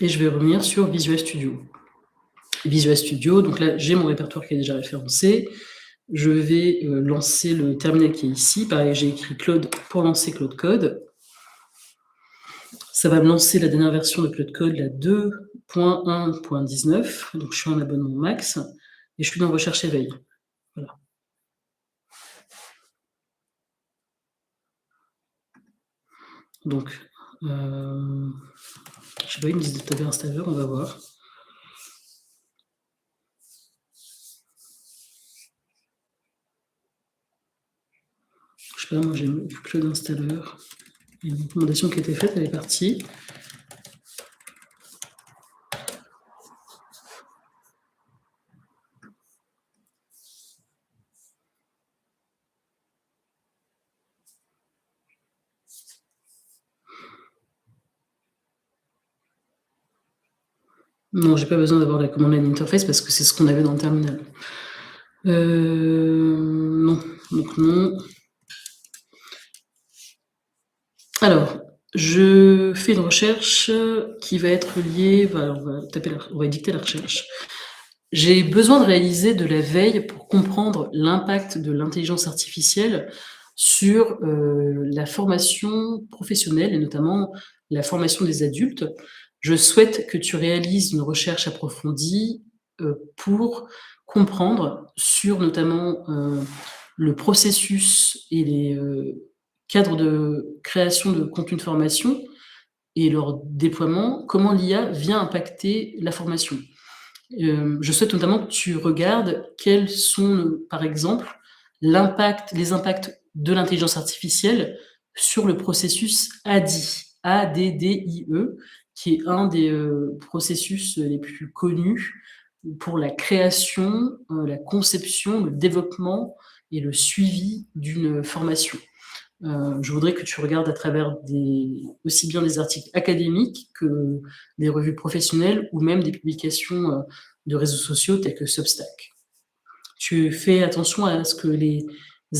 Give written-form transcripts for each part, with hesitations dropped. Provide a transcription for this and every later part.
et je vais revenir sur Visual Studio. Visual Studio, donc là, j'ai mon répertoire qui est déjà référencé. Je vais lancer le terminal qui est ici. Pareil, j'ai écrit Claude pour lancer Claude Code. Ça va me lancer la dernière version de Claude Code, la 2.1.19. Donc, je suis en abonnement max et je suis dans Recherche éveil. Voilà. Donc, je sais pas, ils me disent de taper installeur, on va voir. Je sais pas, moi j'ai mis Claude installeur. Il y a une recommandation qui a été faite, elle est partie. Non, j'ai pas besoin d'avoir la command line interface parce que c'est ce qu'on avait dans le terminal. Non, donc non. Alors, je fais une recherche qui va être liée, on va dicter la recherche. J'ai besoin de réaliser de la veille pour comprendre l'impact de l'intelligence artificielle sur la formation professionnelle et notamment la formation des adultes. Je souhaite que tu réalises une recherche approfondie pour comprendre sur notamment le processus et les cadres de création de contenu de formation et leur déploiement, comment l'IA vient impacter la formation. Je souhaite notamment que tu regardes quels sont, par exemple, les impacts de l'intelligence artificielle sur le processus ADDIE, A-D-D-I-E, qui est un des processus les plus connus pour la création, la conception, le développement et le suivi d'une formation. Je voudrais que tu regardes à travers aussi bien des articles académiques que des revues professionnelles ou même des publications de réseaux sociaux tels que Substack. Tu fais attention à ce que les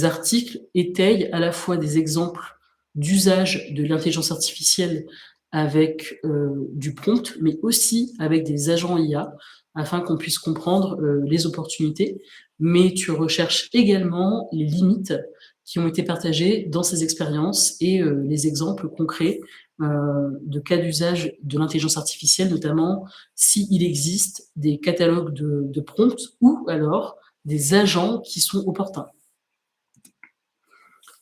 articles étayent à la fois des exemples d'usage de l'intelligence artificielle avec du prompt, mais aussi avec des agents IA, afin qu'on puisse comprendre les opportunités. Mais tu recherches également les limites qui ont été partagées dans ces expériences et les exemples concrets de cas d'usage de l'intelligence artificielle, notamment s'il existe des catalogues de prompts ou alors des agents qui sont opportuns.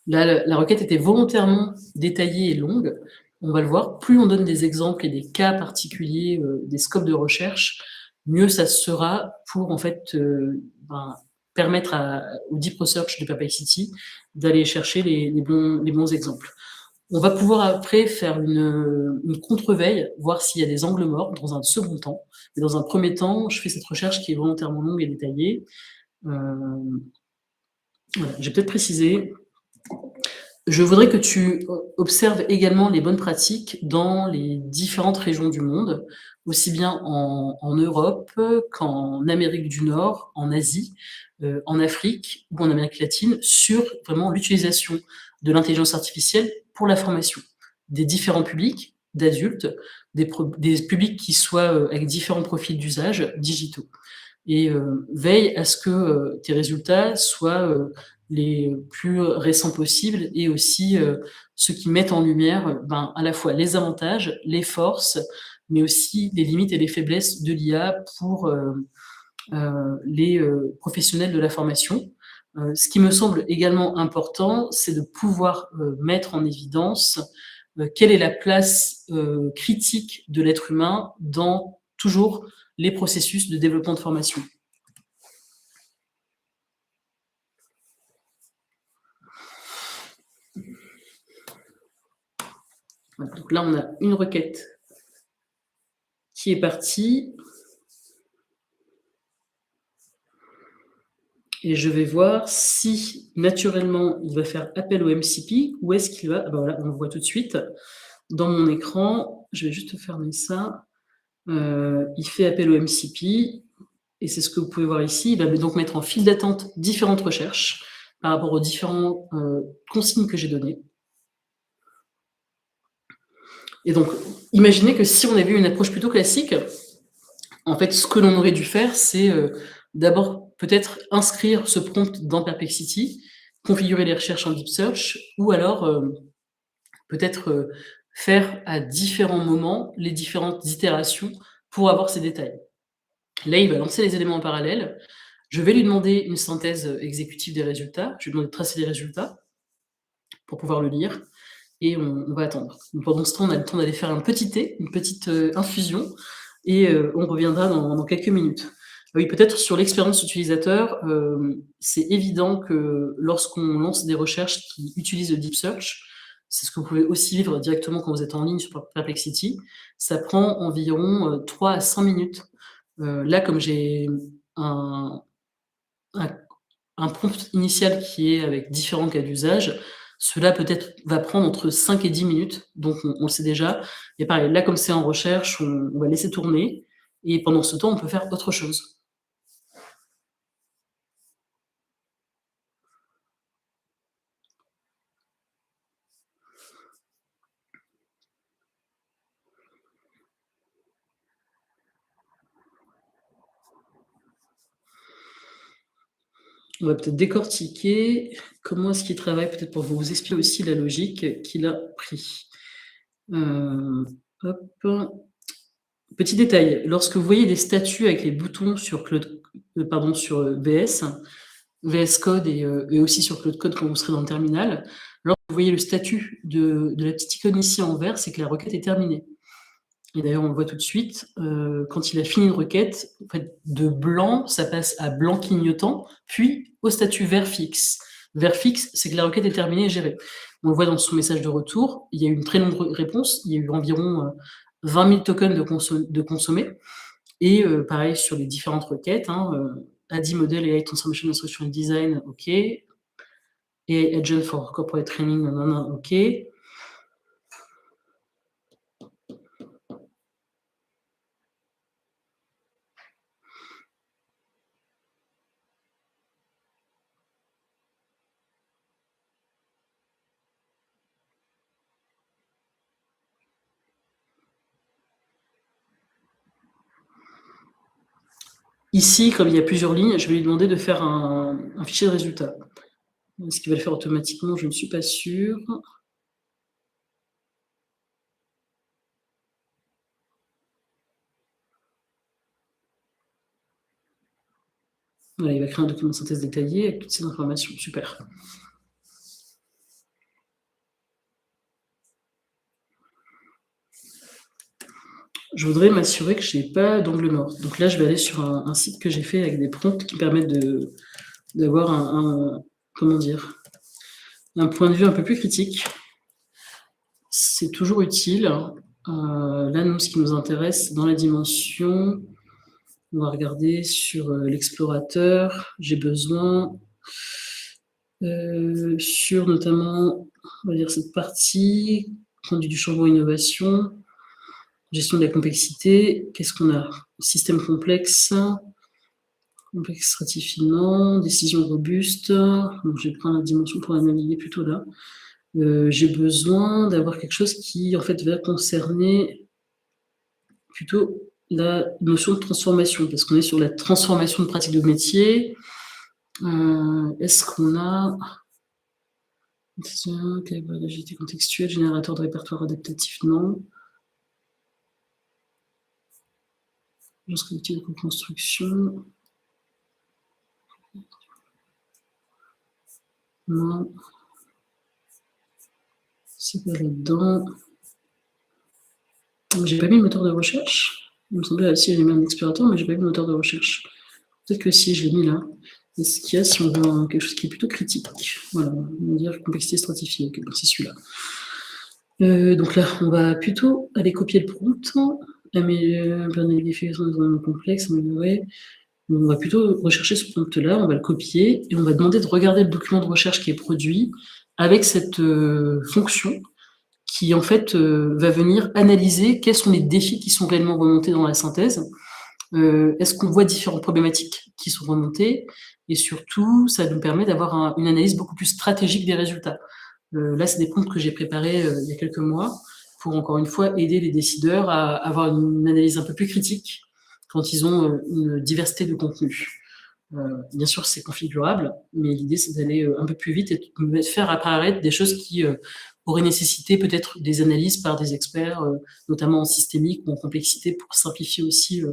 Là, la requête était volontairement détaillée et longue. On va le voir, plus on donne des exemples et des cas particuliers, des scopes de recherche, mieux ça sera pour en fait permettre au Deep Research de Perplexity d'aller chercher les bons exemples. On va pouvoir après faire une contre-veille, voir s'il y a des angles morts dans un second temps. Mais dans un premier temps, je fais cette recherche qui est volontairement longue et détaillée. Voilà, j'ai peut-être précisé. Je voudrais que tu observes également les bonnes pratiques dans les différentes régions du monde, aussi bien en Europe qu'en Amérique du Nord, en Asie, en Afrique ou en Amérique latine, sur vraiment l'utilisation de l'intelligence artificielle pour la formation des différents publics, d'adultes, des publics qui soient avec différents profils d'usage digitaux. Et veille à ce que tes résultats soient les plus récents possibles et aussi ceux qui mettent en lumière à la fois les avantages, les forces, mais aussi les limites et les faiblesses de l'IA pour les professionnels de la formation. Ce qui me semble également important, c'est de pouvoir mettre en évidence quelle est la place critique de l'être humain dans toujours les processus de développement de formation. Voilà, donc là, on a une requête qui est partie. Et je vais voir si, naturellement, il va faire appel au MCP ou est-ce qu'il va... voilà, on le voit tout de suite. Dans mon écran, je vais juste fermer ça. Il fait appel au MCP. Et c'est ce que vous pouvez voir ici. Il va donc mettre en file d'attente différentes recherches par rapport aux différentes consignes que j'ai données. Et donc, imaginez que si on avait eu une approche plutôt classique, en fait, ce que l'on aurait dû faire, c'est, d'abord peut-être inscrire ce prompt dans Perplexity, configurer les recherches en deep search ou alors, peut-être, faire à différents moments les différentes itérations pour avoir ces détails. Là, il va lancer les éléments en parallèle. Je vais lui demander une synthèse, exécutive des résultats. Je vais lui demander de tracer les résultats pour pouvoir le lire et on va attendre. Donc pendant ce temps, on a le temps d'aller faire un petit thé, une petite, infusion et on reviendra dans quelques minutes. Oui, peut-être sur l'expérience utilisateur, c'est évident que lorsqu'on lance des recherches qui utilisent le deep search, c'est ce que vous pouvez aussi vivre directement quand vous êtes en ligne sur Perplexity, ça prend environ, 3 à 5 minutes. Là, comme j'ai un un un prompt initial qui est avec différents cas d'usage, cela peut-être va prendre entre 5 et 10 minutes, donc on le sait déjà. Et pareil, là, comme c'est en recherche, on va laisser tourner et pendant ce temps, on peut faire autre chose. On va peut-être décortiquer comment est-ce qu'il travaille, peut-être pour vous expliquer aussi la logique qu'il a pris. Hop. Petit détail, lorsque vous voyez des statuts avec les boutons sur sur, VS Code et aussi sur Claude Code quand vous serez dans le terminal, lorsque vous voyez le statut de la petite icône ici en vert, c'est que la requête est terminée. Et d'ailleurs, on le voit tout de suite, quand il a fini une requête, en fait, de blanc, ça passe à blanc clignotant, puis au statut vert fixe. Vert fixe, c'est que la requête est terminée et gérée. On le voit dans son message de retour, il y a eu une très longue réponse, il y a eu environ 20 000 tokens de consommés. Et pareil sur les différentes requêtes, hein, ADI Model AI Transformation Instruction Design, OK. AI Agent for Corporate Training, nanana, OK. Ici, comme il y a plusieurs lignes, je vais lui demander de faire un fichier de résultat. Est-ce qu'il va le faire automatiquement? Je ne suis pas sûre. Voilà, il va créer un document de synthèse détaillé avec toutes ces informations. Super. Je voudrais m'assurer que je n'ai pas d'angle mort. Donc là, je vais aller sur un site que j'ai fait avec des prompts qui permettent d'avoir comment dire, un point de vue un peu plus critique. C'est toujours utile. Là, nous, ce qui nous intéresse dans la dimension, on va regarder sur l'explorateur. J'ai besoin sur notamment, on va dire cette partie, conduite du changement innovation, gestion de la complexité. Qu'est-ce qu'on a? Système complexe stratifiant, décision robuste. Donc, je vais prendre la dimension pour la naviguer plutôt là. J'ai besoin d'avoir quelque chose qui, en fait, va concerner plutôt la notion de transformation, parce qu'on est sur la transformation de pratiques de métier. Est-ce qu'on a l'agilité contextuelle, générateur de répertoire adaptatif? Non. Lorsque l'outil de co-construction. Non. C'est pas là-dedans. J'ai pas mis le moteur de recherche. Il me semblait si j'ai mis un explorateur, mais j'ai pas mis le moteur de recherche. Peut-être que si, je l'ai mis là. Et ce qu'il y a, si on veut quelque chose qui est plutôt critique. Voilà, on va dire complexité stratifiée. Okay, c'est celui-là. Donc là, on va plutôt aller copier le prompt, améliorer les définitions des environnements complexes, améliorer. On va plutôt rechercher ce prompt-là, on va le copier et on va demander de regarder le document de recherche qui est produit avec cette fonction qui, en fait, va venir analyser quels sont les défis qui sont réellement remontés dans la synthèse. Est-ce qu'on voit différentes problématiques qui sont remontées? Et surtout, ça nous permet d'avoir une analyse beaucoup plus stratégique des résultats. Là, c'est des prompts que j'ai préparés il y a quelques mois. pour, encore une fois, aider les décideurs à avoir une analyse un peu plus critique quand ils ont une diversité de contenus. Bien sûr, c'est configurable, mais l'idée, c'est d'aller un peu plus vite et de faire apparaître des choses qui auraient nécessité peut-être des analyses par des experts, notamment en systémique ou en complexité, pour simplifier aussi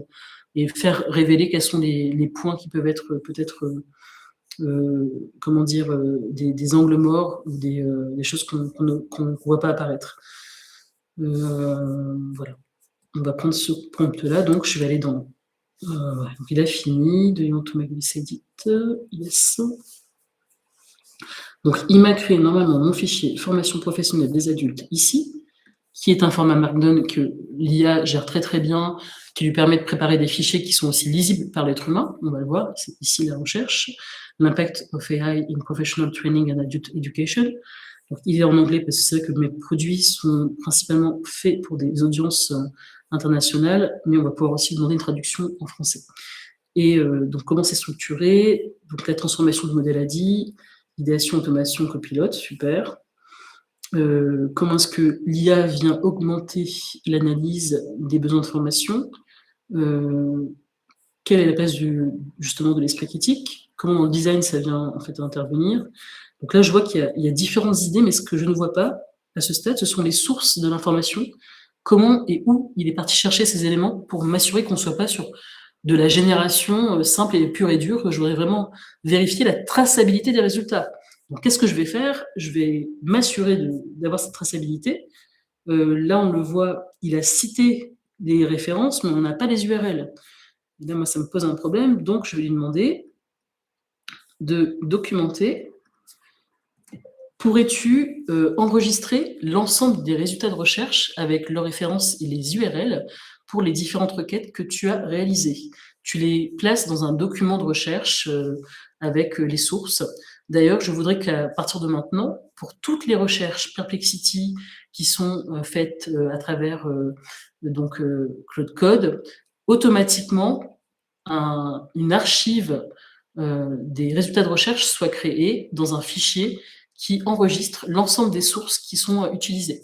et faire révéler quels sont les points qui peuvent être peut-être comment dire, des angles morts ou des choses qu'on ne voit pas apparaître. Voilà. On va prendre ce prompt-là, donc je vais aller dans... donc il a fini, do you want to make this edit? Yes. Donc il m'a créé normalement mon fichier formation professionnelle des adultes ici, qui est un format Markdown que l'IA gère très très bien, qui lui permet de préparer des fichiers qui sont aussi lisibles par l'être humain. On va le voir, c'est ici la recherche. L'impact of AI in professional training and adult education. Donc, il est en anglais parce que c'est vrai que mes produits sont principalement faits pour des audiences internationales, mais on va pouvoir aussi demander une traduction en français. Et donc, comment c'est structuré? Donc, la transformation du modèle ADI, idéation, automation, copilote, super. Comment est-ce que l'IA vient augmenter l'analyse des besoins de formation? Quelle est la place justement de l'esprit critique? Comment dans le design ça vient en fait intervenir? Donc là, je vois qu'il y a différentes idées, mais ce que je ne vois pas à ce stade, ce sont les sources de l'information. Comment et où il est parti chercher ces éléments pour m'assurer qu'on ne soit pas sur de la génération simple et pure et dure, que je voudrais vraiment vérifier la traçabilité des résultats. Donc, qu'est-ce que je vais faire? Je vais m'assurer d'avoir cette traçabilité. Là, on le voit, il a cité les références, mais on n'a pas les URL. Et là, moi, ça me pose un problème, donc je vais lui demander de documenter. Pourrais-tu enregistrer l'ensemble des résultats de recherche avec leurs références et les URL pour les différentes requêtes que tu as réalisées? Tu les places dans un document de recherche avec les sources. D'ailleurs, je voudrais qu'à partir de maintenant, pour toutes les recherches Perplexity qui sont faites à travers donc Claude Code, automatiquement, une archive des résultats de recherche soit créée dans un fichier qui enregistre l'ensemble des sources qui sont utilisées.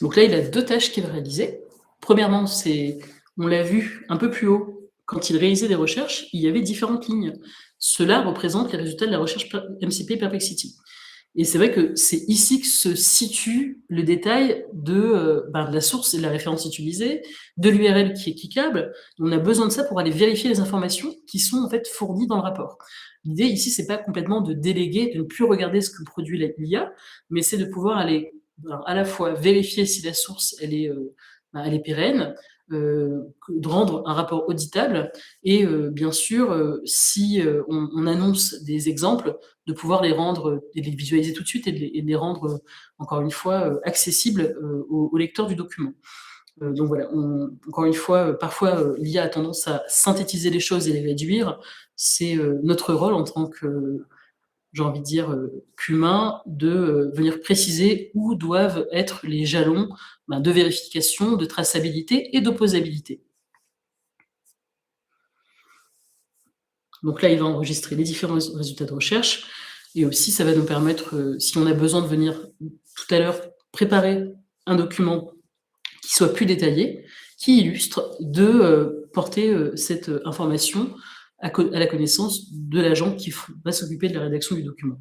Donc là, il a deux tâches qu'il va réaliser. Premièrement, on l'a vu un peu plus haut, quand il réalisait des recherches, il y avait différentes lignes. Cela représente les résultats de la recherche MCP Perplexity. Et c'est vrai que c'est ici que se situe le détail de la source et de la référence utilisée, de l'URL qui est cliquable. On a besoin de ça pour aller vérifier les informations qui sont en fait fournies dans le rapport. L'idée ici, c'est pas complètement de déléguer, de ne plus regarder ce que produit l'IA, mais c'est de pouvoir aller à la fois vérifier si la source elle est pérenne, de rendre un rapport auditable et bien sûr, si on annonce des exemples, de pouvoir les rendre, et de les visualiser tout de suite et de les rendre, encore une fois, accessibles au lecteur du document. Donc voilà, encore une fois, parfois l'IA a tendance à synthétiser les choses et les réduire. C'est notre rôle en tant que, j'ai envie de dire, qu'humain, de venir préciser où doivent être les jalons de vérification, de traçabilité et d'opposabilité. Donc là, il va enregistrer les différents résultats de recherche et aussi ça va nous permettre, si on a besoin de venir tout à l'heure préparer un document qui soit plus détaillé, qui illustre, de porter cette information à la connaissance de l'agent qui va s'occuper de la rédaction du document.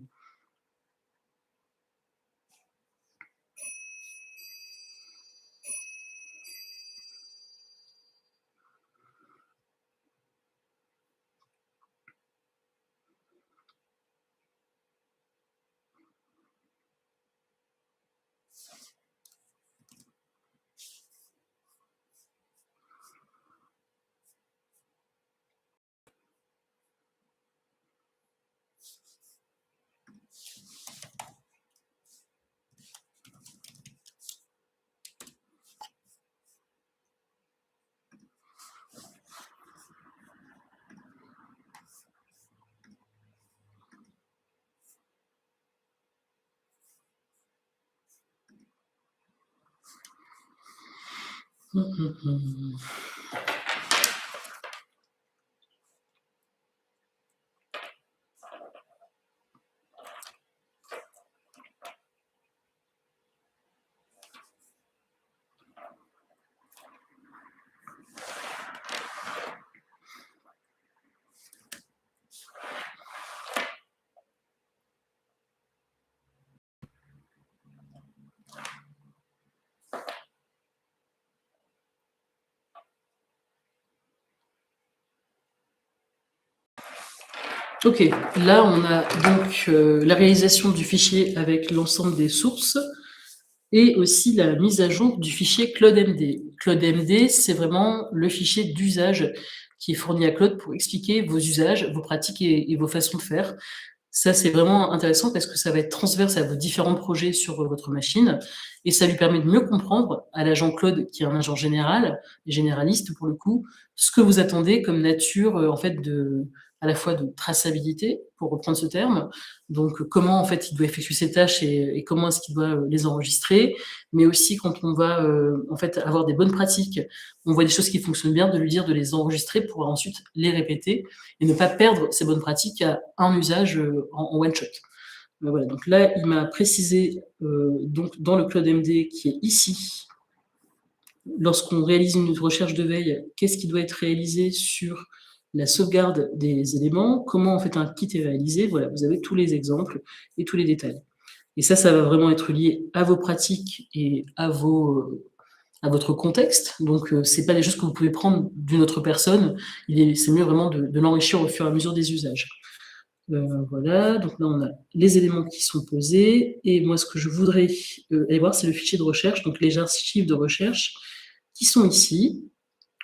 Ok, là on a donc la réalisation du fichier avec l'ensemble des sources et aussi la mise à jour du fichier CloudMD. CloudMD, c'est vraiment le fichier d'usage qui est fourni à Claude pour expliquer vos usages, vos pratiques et vos façons de faire. Ça, c'est vraiment intéressant parce que ça va être transverse à vos différents projets sur votre machine et ça lui permet de mieux comprendre à l'agent Claude, qui est un agent général, généraliste pour le coup, ce que vous attendez comme nature en fait à la fois de traçabilité, pour reprendre ce terme, donc comment en fait il doit effectuer ses tâches et comment est-ce qu'il doit les enregistrer, mais aussi quand on va en fait avoir des bonnes pratiques, on voit des choses qui fonctionnent bien, de lui dire de les enregistrer pour ensuite les répéter et ne pas perdre ces bonnes pratiques à un usage en one shot. Voilà, donc là, il m'a précisé donc dans le CloudMD qui est ici, lorsqu'on réalise une recherche de veille, qu'est-ce qui doit être réalisé sur la sauvegarde des éléments, comment en fait un kit est réalisé. Voilà, vous avez tous les exemples et tous les détails. Et ça va vraiment être lié à vos pratiques et à votre contexte. Donc, c'est pas des choses que vous pouvez prendre d'une autre personne. C'est mieux vraiment de l'enrichir au fur et à mesure des usages. Voilà, donc là, on a les éléments qui sont posés. Et moi, ce que je voudrais aller voir, c'est le fichier de recherche, donc les archives de recherche qui sont ici.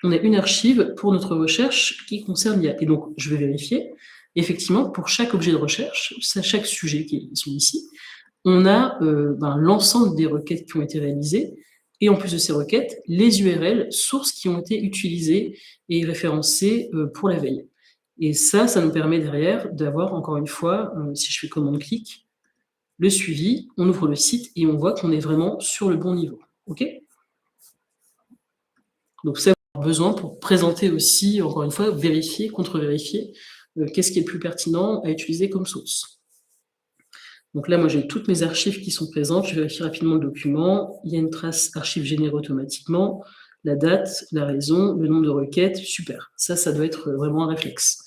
On a une archive pour notre recherche qui concerne l'IA. Et donc, je vais vérifier. Effectivement, pour chaque objet de recherche, chaque sujet qui sont ici, on a l'ensemble des requêtes qui ont été réalisées, et en plus de ces requêtes, les URL sources qui ont été utilisées et référencées pour la veille. Et ça nous permet derrière d'avoir, encore une fois, si je fais commande-clic, le suivi, on ouvre le site et on voit qu'on est vraiment sur le bon niveau. OK ? Donc ça, on a besoin pour présenter aussi, encore une fois, vérifier, contre-vérifier, qu'est-ce qui est le plus pertinent à utiliser comme source. Donc là, moi, j'ai toutes mes archives qui sont présentes. Je vérifie rapidement le document. Il y a une trace archive générée automatiquement, la date, la raison, le nombre de requêtes. Super. Ça doit être vraiment un réflexe.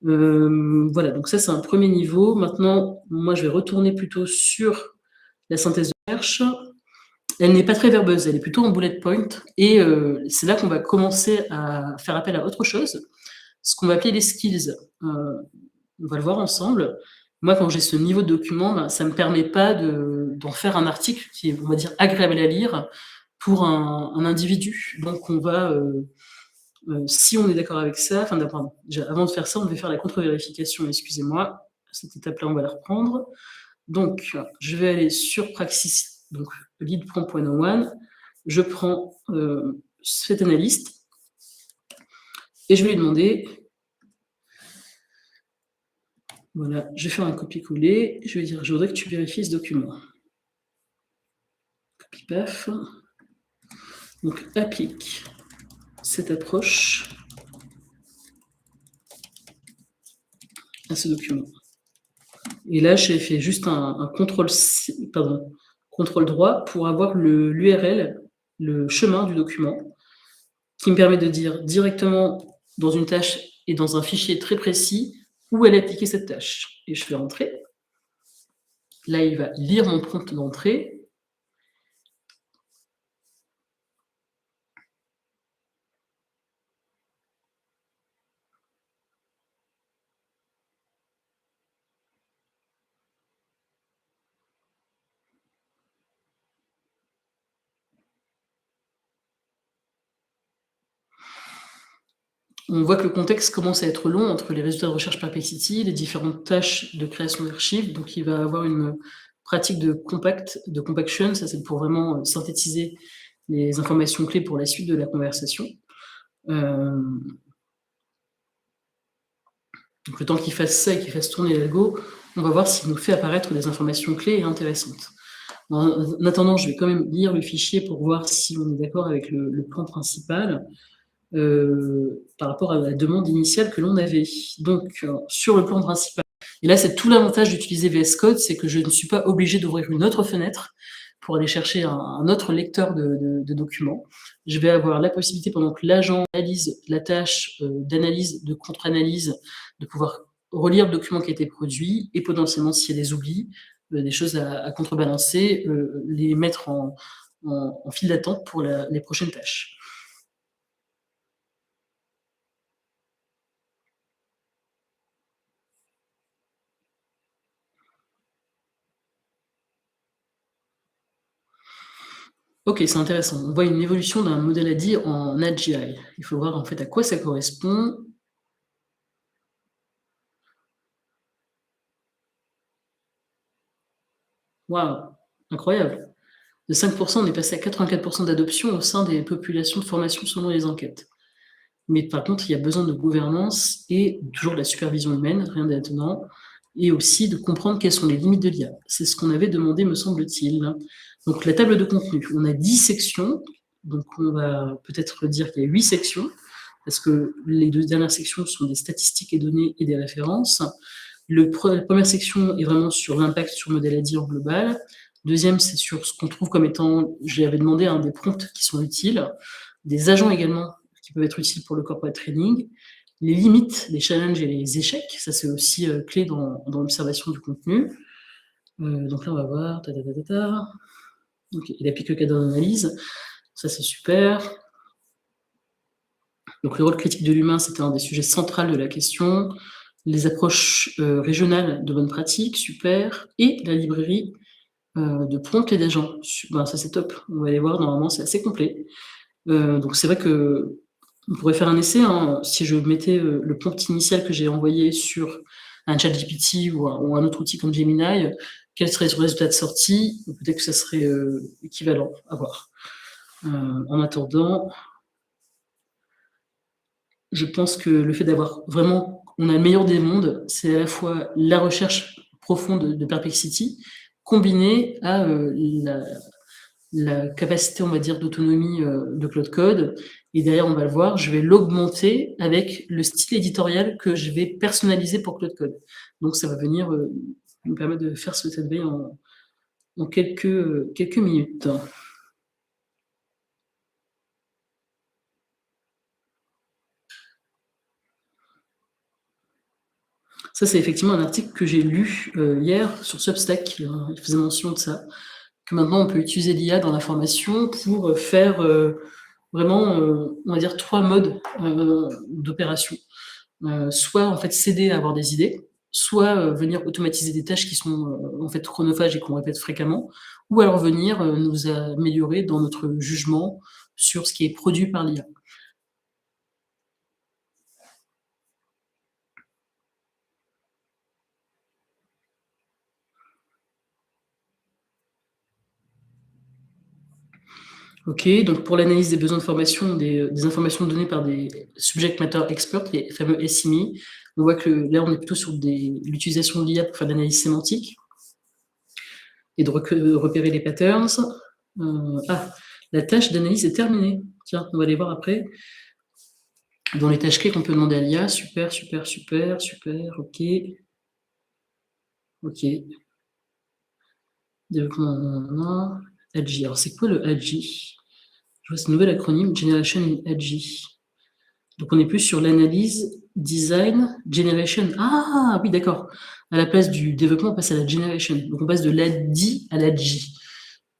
Voilà, donc ça, c'est un premier niveau. Maintenant, moi, je vais retourner plutôt sur la synthèse de recherche. Elle n'est pas très verbeuse, elle est plutôt en bullet point. Et c'est là qu'on va commencer à faire appel à autre chose, ce qu'on va appeler les skills. On va le voir ensemble. Moi, quand j'ai ce niveau de document, ça ne me permet pas d'en faire un article qui est, on va dire, agréable à lire pour un individu. Donc, on va, si on est d'accord avec ça, pardon, avant de faire ça, on devait faire la contre-vérification, excusez-moi. Cette étape-là, on va la reprendre. Donc, je vais aller sur Praxis, donc lead.101. Je prends cet analyste et je vais lui demander. Voilà, je vais faire un copier-coller. Je vais dire, je voudrais que tu vérifies ce document. Copie-paf. Donc, applique cette approche à ce document. Et là, j'ai fait juste un contrôle droit pour avoir l'URL, le chemin du document, qui me permet de dire directement dans une tâche et dans un fichier très précis où elle a appliqué cette tâche. Et je fais entrer. Là, il va lire mon prompt d'entrée. On voit que le contexte commence à être long entre les résultats de recherche Perplexity, les différentes tâches de création d'archives. Donc, il va avoir une pratique de compaction. Ça, c'est pour vraiment synthétiser les informations clés pour la suite de la conversation. Donc, le temps qu'il fasse ça et qu'il fasse tourner l'algo, on va voir s'il nous fait apparaître des informations clés et intéressantes. En attendant, je vais quand même lire le fichier pour voir si on est d'accord avec le plan principal, par rapport à la demande initiale que l'on avait. Donc, sur le plan principal, et là, c'est tout l'avantage d'utiliser VS Code, c'est que je ne suis pas obligée d'ouvrir une autre fenêtre pour aller chercher un autre lecteur de documents. Je vais avoir la possibilité, pendant que l'agent analyse la tâche d'analyse, de contre-analyse, de pouvoir relire le document qui a été produit et potentiellement, s'il y a des oublis, des choses à contrebalancer, les mettre en file d'attente pour les prochaines tâches. Ok, c'est intéressant. On voit une évolution d'un modèle ADI en AGI. Il faut voir en fait à quoi ça correspond. Waouh, incroyable. De 5%, on est passé à 84% d'adoption au sein des populations de formation selon les enquêtes. Mais par contre, il y a besoin de gouvernance et toujours de la supervision humaine, rien d'étonnant, et aussi de comprendre quelles sont les limites de l'IA. C'est ce qu'on avait demandé, me semble-t-il. Donc la table de contenu, on a 10 sections, donc on va peut-être dire qu'il y a 8 sections, parce que les 2 dernières sections sont des statistiques et données et des références. La première section est vraiment sur l'impact sur le modèle ADI en global. Deuxième, c'est sur ce qu'on trouve comme étant, je lui avais demandé, des prompts qui sont utiles, des agents également qui peuvent être utiles pour le corporate training, les limites, les challenges et les échecs, ça c'est aussi clé dans l'observation du contenu. Donc là, on va voir, il applique le cadre d'analyse, ça c'est super. Donc le rôle critique de l'humain, c'était un des sujets centraux de la question. Les approches régionales de bonnes pratiques, super. Et la librairie de prompts et d'agents. Ben, ça c'est top, on va aller voir, normalement c'est assez complet. Donc c'est vrai que on pourrait faire un essai, hein, si je mettais le prompt initial que j'ai envoyé sur un ChatGPT ou un autre outil comme Gemini, quel serait le résultat de sortie? Peut-être que ça serait équivalent, à voir. En attendant, je pense que le fait d'avoir vraiment, on a le meilleur des mondes, c'est à la fois la recherche profonde de Perplexity, combinée à la capacité, on va dire, d'autonomie de Claude Code. Et derrière, on va le voir, je vais l'augmenter avec le style éditorial que je vais personnaliser pour Claude Code. Donc ça va venir me permettre de faire ce TB en quelques minutes. Ça, c'est effectivement un article que j'ai lu hier sur Substack. Il faisait mention de ça, que maintenant on peut utiliser l'IA dans la formation pour faire vraiment, on va dire, 3 modes d'opération. Soit en fait s'aider à avoir des idées, soit venir automatiser des tâches qui sont en fait chronophages et qu'on répète fréquemment, ou alors venir nous améliorer dans notre jugement sur ce qui est produit par l'IA. Ok, donc pour l'analyse des besoins de formation, des informations données par des subject matter experts, les fameux SMI, on voit que là on est plutôt sur l'utilisation de l'IA pour faire de l'analyse sémantique et de repérer les patterns. La tâche d'analyse est terminée. Tiens, on va aller voir après. Dans les tâches clés qu'on peut demander à l'IA, super, super, super, super, ok. Ok. Développement, AGI. Alors, c'est quoi le AGI? Je vois ce nouvel acronyme, Generation in AGI. Donc, on est plus sur l'analyse, design, generation. Ah, oui, d'accord. À la place du développement, on passe à la generation. Donc, on passe de l'ADI à l'AGI.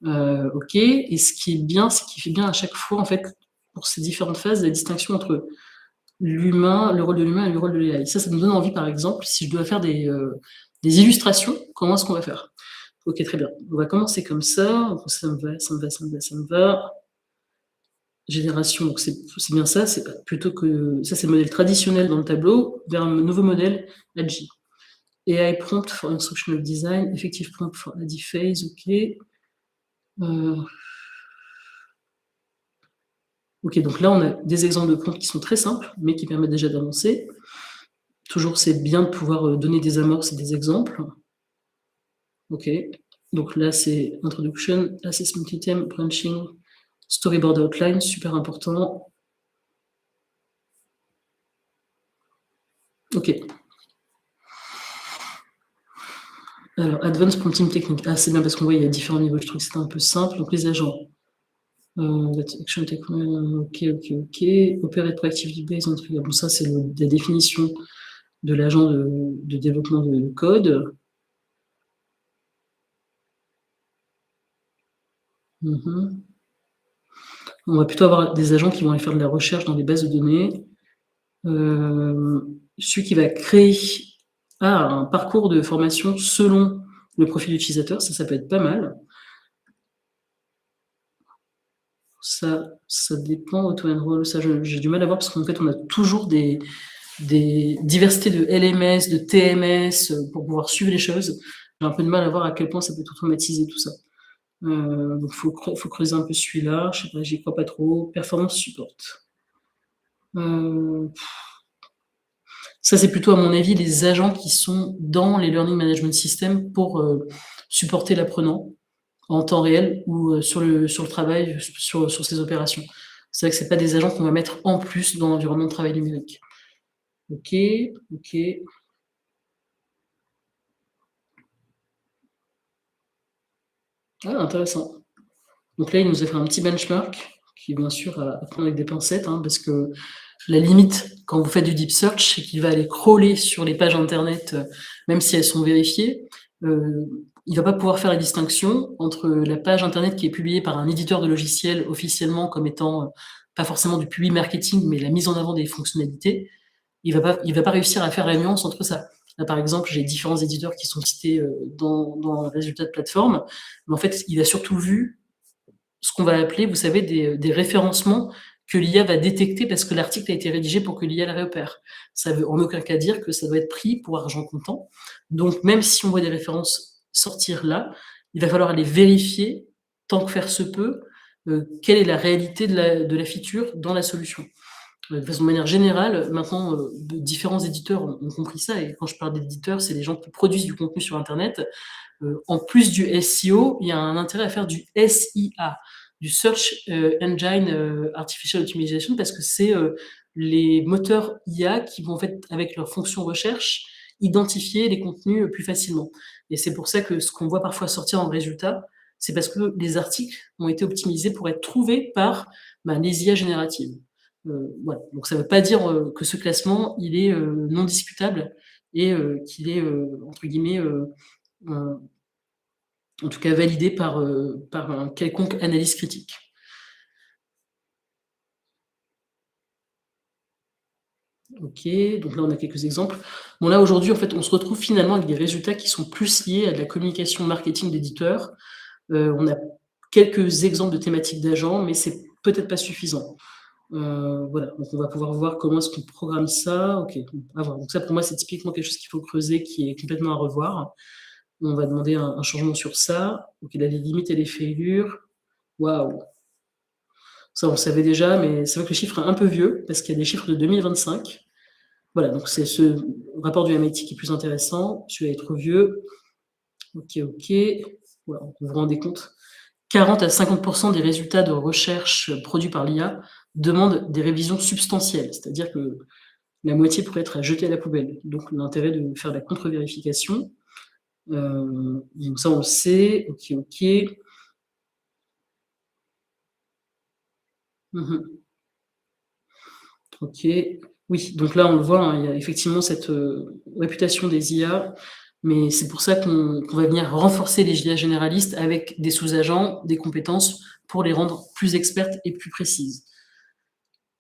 Ok. Et ce qui est bien, c'est qu'il fait bien à chaque fois, en fait, pour ces différentes phases, la distinction entre l'humain, le rôle de l'humain et le rôle de l'AI. Ça me donne envie, par exemple, si je dois faire des illustrations, comment est-ce qu'on va faire? Ok, très bien. On va commencer comme ça. Ça me va, ça me va, ça me va, ça me va. Génération, donc c'est bien ça. C'est plutôt que ça, c'est le modèle traditionnel dans le tableau vers un nouveau modèle AGI. AI prompt for instructional design, effective prompt for AD phase, ok. Ok, donc là, on a des exemples de prompts qui sont très simples, mais qui permettent déjà d'avancer. Toujours, c'est bien de pouvoir donner des amorces et des exemples. Ok. Donc là, c'est introduction, assessment item, branching, storyboard outline, super important. Ok. Alors, advanced prompting technique. Ah, c'est bien parce qu'on voit il y a différents niveaux. Je trouve que c'était un peu simple. Donc, les agents. Action ok. Operate proactively based on trigger. Bon, ça, c'est la définition de l'agent de développement de code. On va plutôt avoir des agents qui vont aller faire de la recherche dans des bases de données. Celui qui va créer un parcours de formation selon le profil utilisateur, ça peut être pas mal. Ça dépend, auto-enroll, ça j'ai du mal à voir parce qu'en fait, on a toujours des diversités de LMS, de TMS pour pouvoir suivre les choses. J'ai un peu de mal à voir à quel point ça peut automatiser tout ça. Donc, faut creuser un peu celui-là. Je sais pas, j'y crois pas trop. Performance support. Ça, c'est plutôt, à mon avis, les agents qui sont dans les learning management systems pour supporter l'apprenant en temps réel ou sur le travail, sur ces opérations. C'est vrai que c'est pas des agents qu'on va mettre en plus dans l'environnement de travail numérique. Ok. Ah, intéressant. Donc là, il nous a fait un petit benchmark qui est bien sûr à prendre avec des pincettes, parce que la limite, quand vous faites du deep search, c'est qu'il va aller crawler sur les pages internet, même si elles sont vérifiées. Il va pas pouvoir faire la distinction entre la page internet qui est publiée par un éditeur de logiciels officiellement comme étant pas forcément du public marketing, mais la mise en avant des fonctionnalités. Il va pas réussir à faire la nuance entre ça. Là, par exemple, j'ai différents éditeurs qui sont cités dans le résultat de plateforme, mais en fait, il a surtout vu ce qu'on va appeler, vous savez, des référencements que l'IA va détecter parce que l'article a été rédigé pour que l'IA le repère. Ça veut en aucun cas dire que ça doit être pris pour argent comptant. Donc, même si on voit des références sortir là, il va falloir aller vérifier, tant que faire se peut, quelle est la réalité de la feature dans la solution. De façon de manière générale, maintenant, différents éditeurs ont compris ça, et quand je parle d'éditeurs, c'est les gens qui produisent du contenu sur Internet. En plus du SEO, il y a un intérêt à faire du SIA, du Search Engine Artificial Optimization, parce que c'est les moteurs IA qui vont, en fait, avec leur fonction recherche, identifier les contenus plus facilement. Et c'est pour ça que ce qu'on voit parfois sortir en résultat, c'est parce que les articles ont été optimisés pour être trouvés par les IA génératives. Voilà. Donc ça ne veut pas dire que ce classement, il est non discutable et qu'il est, entre guillemets, en tout cas validé par un quelconque analyse critique. Ok, donc là on a quelques exemples. Bon là aujourd'hui en fait on se retrouve finalement avec des résultats qui sont plus liés à de la communication marketing d'éditeurs. On a quelques exemples de thématiques d'agents, mais c'est peut-être pas suffisant. Voilà, donc on va pouvoir voir comment est-ce qu'on programme ça. Ok, à voir. Donc ça pour moi c'est typiquement quelque chose qu'il faut creuser, qui est complètement à revoir. On va demander un changement sur ça. Ok, là les limites et les failures. Waouh! Ça, on le savait déjà, mais c'est vrai que le chiffre est un peu vieux, parce qu'il y a des chiffres de 2025. Voilà, donc c'est ce rapport du MIT qui est plus intéressant. Celui-là est trop vieux. Ok. Voilà, vous vous rendez compte? 40 à 50% des résultats de recherche produits par l'IA demandent des révisions substantielles, c'est-à-dire que la moitié pourrait être à jeter à la poubelle. Donc l'intérêt de faire la contre-vérification. Donc ça, on le sait. Ok. Ok. Oui, donc là, on le voit, il y a effectivement cette réputation des IA, mais c'est pour ça qu'on va venir renforcer les IA généralistes avec des sous-agents, des compétences pour les rendre plus expertes et plus précises.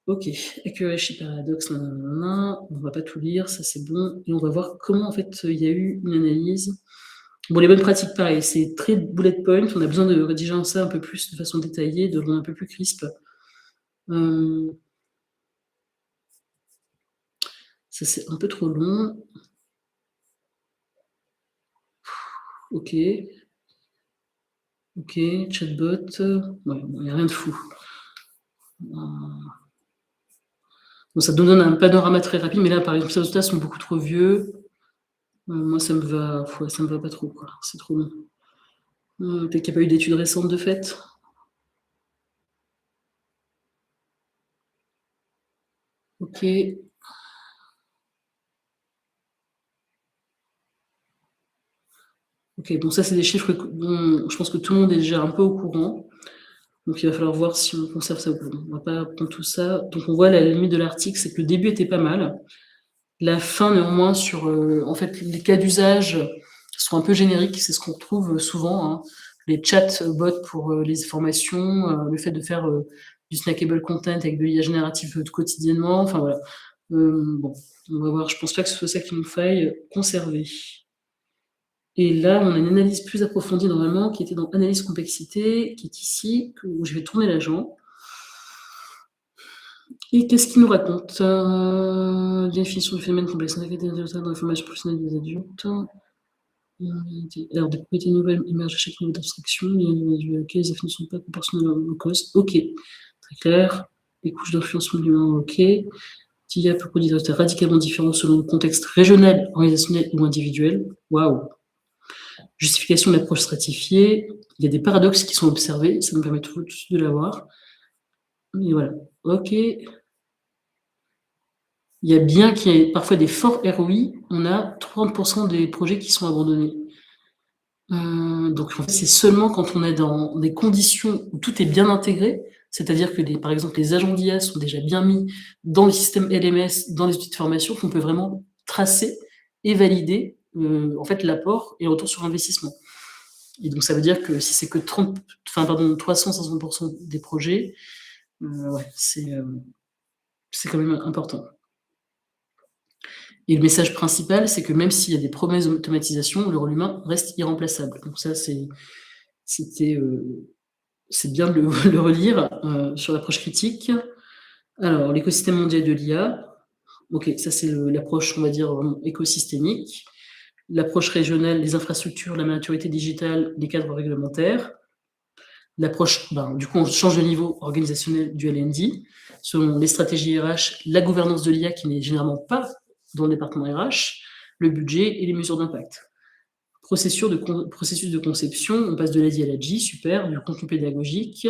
Ok, accuracy paradox, on va pas tout lire, ça c'est bon, et on va voir comment en fait il y a eu une analyse. Bon, les bonnes pratiques, pareil, c'est très bullet point, on a besoin de rédiger ça un peu plus de façon détaillée, de le rendre un peu plus crisp. Ça c'est un peu trop long. Ok, chatbot, ouais, il n'y a rien de fou. Bon, ça donne un panorama très rapide, mais là, par exemple, ces résultats sont beaucoup trop vieux. Moi, ça me va pas trop, quoi. C'est trop long. Peut-être qu'il y a pas eu d'études récentes de fait? OK. OK, donc ça, c'est des chiffres dont je pense que tout le monde est déjà un peu au courant. Donc il va falloir voir si on conserve ça ou pas. On va pas prendre tout ça. Donc on voit la limite de l'article, c'est que le début était pas mal. La fin, néanmoins, sur en fait, les cas d'usage sont un peu génériques. C'est ce qu'on retrouve souvent, hein. Les chatbots pour les formations, le fait de faire du snackable content avec de l'IA générative quotidiennement. Enfin voilà. Bon, on va voir. Je pense pas que ce soit ça qu'il nous faille conserver. Et là, on a une analyse plus approfondie normalement qui était dans analyse complexité, qui est ici, où je vais tourner l'agent. Et qu'est-ce qu'il nous raconte? Définition du phénomène complexe, dans les formations professionnelles des adultes. Alors, des propriétés nouvelles émergent à chaque niveau d'abstraction, les effets ne sont pas proportionnels aux causes. Ok, très clair. Les couches d'influencement humain, ok. L'IA peut produire des résultats radicalement différents selon le contexte régional, organisationnel ou individuel. Waouh! Justification de l'approche stratifiée. Il y a des paradoxes qui sont observés, ça me permet tout de suite de l'avoir. Et voilà. Ok. Il y a bien qu'il y ait parfois des forts ROI. On a 30% des projets qui sont abandonnés. Donc en fait, c'est seulement quand on est dans des conditions où tout est bien intégré, c'est-à-dire que par exemple, les agents d'IA sont déjà bien mis dans le système LMS, dans les outils de formation, qu'on peut vraiment tracer et valider en fait l'apport et le retour sur investissement. Et donc ça veut dire que si c'est que 350% des projets, ouais, c'est quand même important. Et le message principal, c'est que même s'il y a des promesses d'automatisation, le rôle humain reste irremplaçable. Donc ça, c'est bien de le relire sur l'approche critique. Alors, l'écosystème mondial de l'IA. Ok, ça c'est l'approche, on va dire, écosystémique. L'approche régionale, les infrastructures, la maturité digitale, les cadres réglementaires. L'approche, du coup, on change de niveau organisationnel du LND, selon les stratégies RH, la gouvernance de l'IA qui n'est généralement pas dans le département RH, le budget et les mesures d'impact. Processus de conception, on passe de l'ADI à la J, super, du contenu pédagogique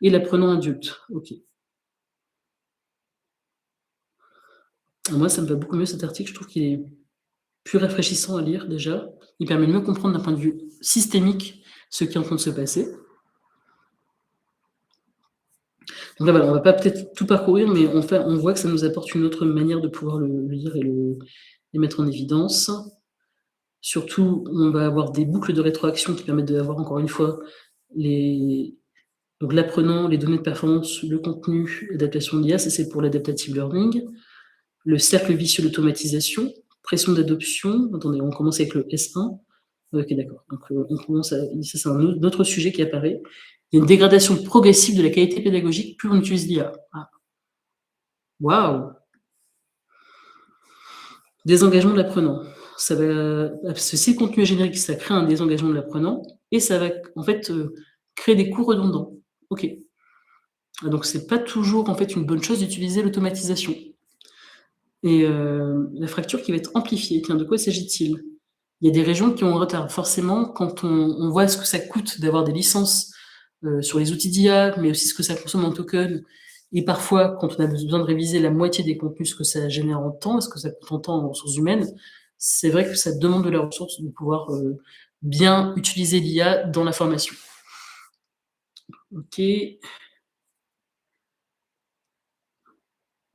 et l'apprenant adulte. Ok. Alors moi, ça me va beaucoup mieux cet article, je trouve qu'il est plus rafraîchissant à lire déjà. Il permet de mieux comprendre d'un point de vue systémique ce qui est en train de se passer. Donc là, voilà, on va pas peut-être tout parcourir, mais on voit que ça nous apporte une autre manière de pouvoir le lire et le mettre en évidence. Surtout, on va avoir des boucles de rétroaction qui permettent d'avoir, encore une fois, donc l'apprenant, les données de performance, le contenu, l'adaptation de l'IA, ça c'est pour l'adaptative learning. Le cercle vicieux d'automatisation, pression d'adoption. Attendez, on commence avec le S1. Ok, d'accord. Donc on commence ça c'est un autre sujet qui apparaît. Il y a une dégradation progressive de la qualité pédagogique plus on utilise l'IA. Ah. Waouh! Désengagement de l'apprenant. Ça va, si le contenu est générique, ça crée un désengagement de l'apprenant et ça va en fait créer des cours redondants. Ok. Donc c'est pas toujours en fait une bonne chose d'utiliser l'automatisation. Et la fracture qui va être amplifiée. Tiens, de quoi s'agit-il? Il y a des régions qui ont un retard. Forcément, quand on voit ce que ça coûte d'avoir des licences sur les outils d'IA, mais aussi ce que ça consomme en token, et parfois, quand on a besoin de réviser la moitié des contenus, ce que ça génère en temps, ce que ça coûte en temps en ressources humaines, c'est vrai que ça demande de la ressource de pouvoir bien utiliser l'IA dans la formation. Ok.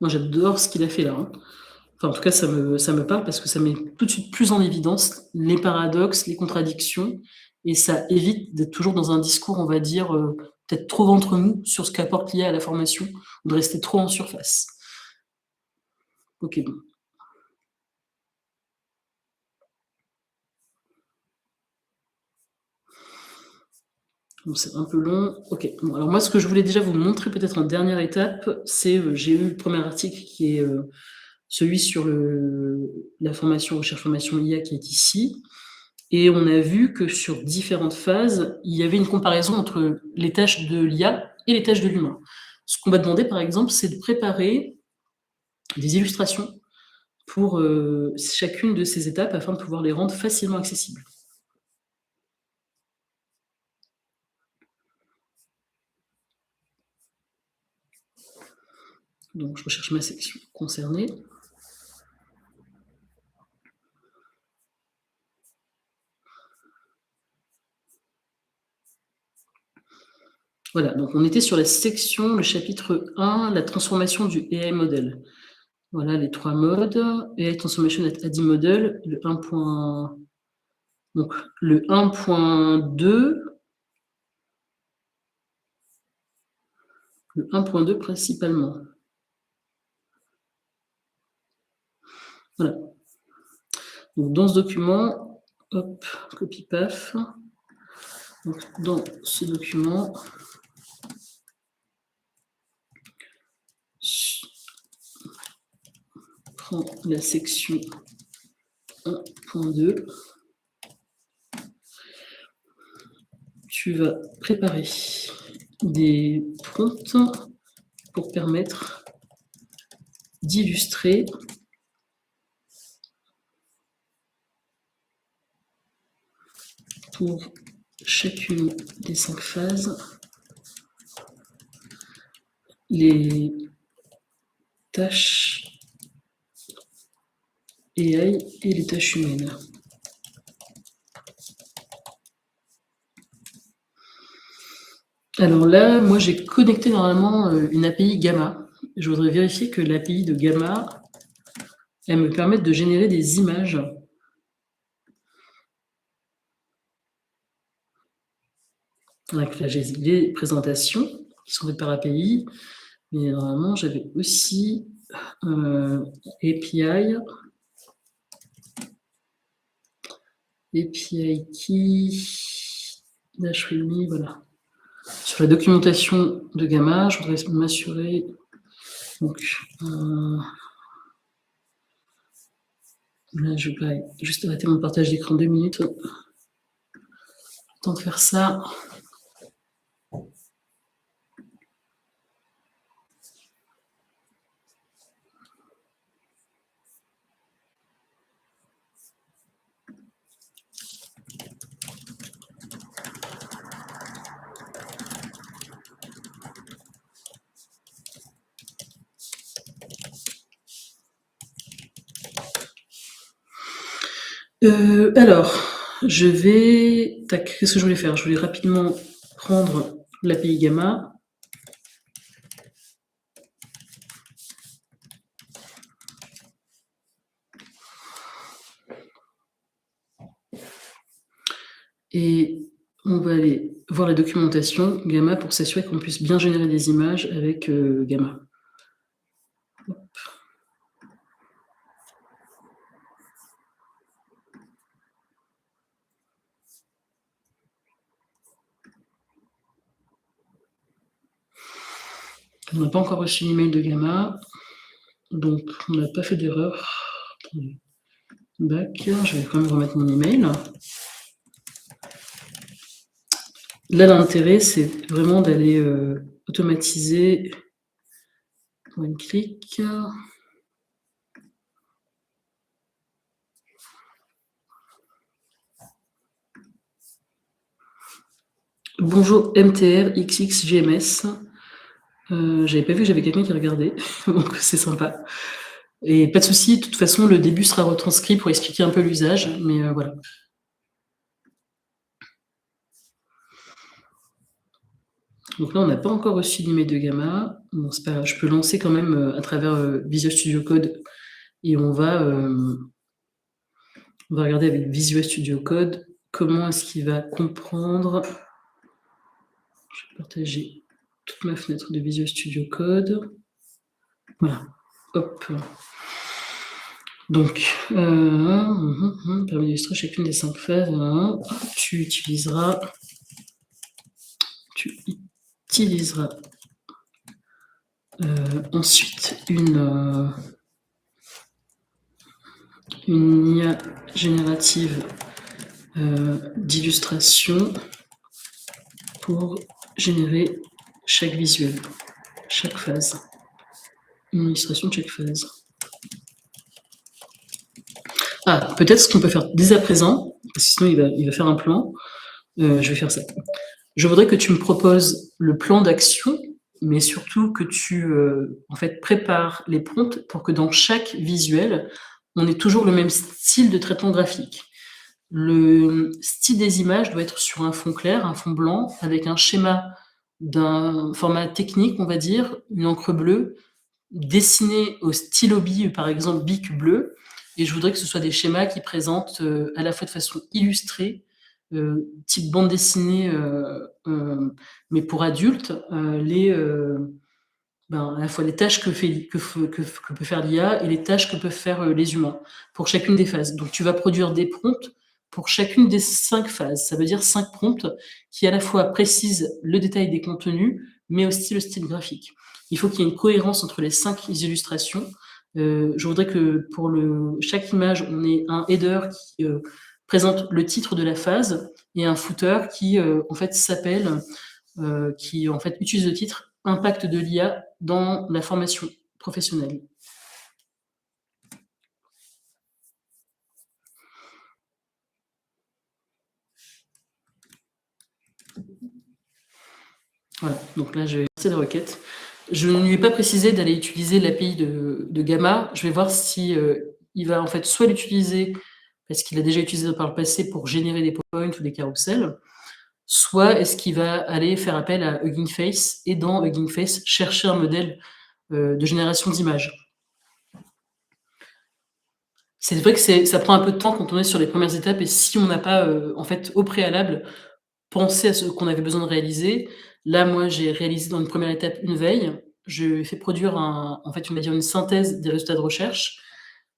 Moi, j'adore ce qu'il a fait là. Hein. Enfin, en tout cas, ça me parle parce que ça met tout de suite plus en évidence les paradoxes, les contradictions, et ça évite d'être toujours dans un discours, on va dire, peut-être trop ventre mou sur ce qu'apporte l'IA à la formation, ou de rester trop en surface. Ok, bon. Bon, c'est un peu long. Ok. Bon, alors moi, ce que je voulais déjà vous montrer peut-être en dernière étape, c'est j'ai eu le premier article qui est celui sur la formation, recherche formation IA qui est ici. Et on a vu que sur différentes phases, il y avait une comparaison entre les tâches de l'IA et les tâches de l'humain. Ce qu'on va demander, par exemple, c'est de préparer des illustrations pour chacune de ces étapes afin de pouvoir les rendre facilement accessibles. Donc je recherche ma section concernée. Voilà, donc on était sur la section, le chapitre 1, la transformation du AI model. Voilà les 3 modes. AI Transformation AD Model, le 1. Donc le 1.2. Le 1.2 principalement. Voilà. Donc dans ce document, hop, copie paf. Donc dans ce document, prends la section 1.2. Tu vas préparer des prompts pour permettre d'illustrer pour chacune des 5 phases les tâches AI et les tâches humaines. Alors là, moi j'ai connecté normalement une API Gamma. Je voudrais vérifier que l'API de Gamma, elle me permette de générer des images. Donc là j'ai les présentations qui sont faites par API, mais normalement j'avais aussi API key dash readme, voilà. Sur la documentation de Gamma, je voudrais m'assurer. Donc, là, je vais juste arrêter mon partage d'écran 2 minutes. Temps de faire ça. Alors, je vais... Qu'est-ce que je voulais faire? Je voulais rapidement prendre l'API Gamma. Et on va aller voir la documentation Gamma pour s'assurer qu'on puisse bien générer des images avec Gamma. Hop. On n'a pas encore reçu l'email de Gamma, donc on n'a pas fait d'erreur. Back, je vais quand même remettre mon email. Là, l'intérêt, c'est vraiment d'aller automatiser one click. Bonjour MTR XXGMS. J'avais pas vu que j'avais quelqu'un qui regardait, donc c'est sympa. Et pas de souci, de toute façon, le début sera retranscrit pour expliquer un peu l'usage, mais voilà. Donc là, on n'a pas encore reçu l'email de Gamma. Bon, c'est pas grave, je peux lancer quand même à travers Visual Studio Code et on va regarder avec Visual Studio Code comment est-ce qu'il va comprendre. Je vais partager toute ma fenêtre de Visual Studio Code. Voilà. Hop. Donc, permet d'illustrer chacune des 5 phases. Tu utiliseras ensuite une IA générative d'illustration pour générer chaque visuel, chaque phase. Une illustration de chaque phase. Ah, peut-être ce qu'on peut faire dès à présent, parce que sinon il va faire un plan. Je vais faire ça. Je voudrais que tu me proposes le plan d'action mais surtout que tu, en fait, prépares les prompts pour que dans chaque visuel, on ait toujours le même style de traitement graphique. Le style des images doit être sur un fond clair, un fond blanc, avec un schéma d'un format technique, on va dire, une encre bleue, dessinée au stylo bille, par exemple Bic bleu, et je voudrais que ce soit des schémas qui présentent, à la fois de façon illustrée, type bande dessinée, mais pour adultes, à la fois les tâches que peut faire l'IA et les tâches que peuvent faire, les humains, pour chacune des phases. Donc tu vas produire des prompts pour chacune des 5 phases. Ça veut dire 5 prompts qui à la fois précisent le détail des contenus, mais aussi le style graphique. Il faut qu'il y ait une cohérence entre les 5 illustrations. Je voudrais que pour chaque image, on ait un header qui, présente le titre de la phase et un footer qui, en fait s'appelle qui en fait utilise le titre Impact de l'IA dans la formation professionnelle. Voilà, donc là je vais lancer la requête. Je ne lui ai pas précisé d'aller utiliser l'API de Gamma. Je vais voir si il va en fait soit l'utiliser parce qu'il a déjà utilisé par le passé pour générer des PowerPoint ou des carousels, soit est-ce qu'il va aller faire appel à Hugging Face et dans Hugging Face chercher un modèle de génération d'images. C'est vrai que ça prend un peu de temps quand on est sur les premières étapes et si on n'a pas, en fait, au préalable, pensé à ce qu'on avait besoin de réaliser. Là, moi, j'ai réalisé dans une première étape une veille. Je fais produire en fait, on va dire une synthèse des résultats de recherche,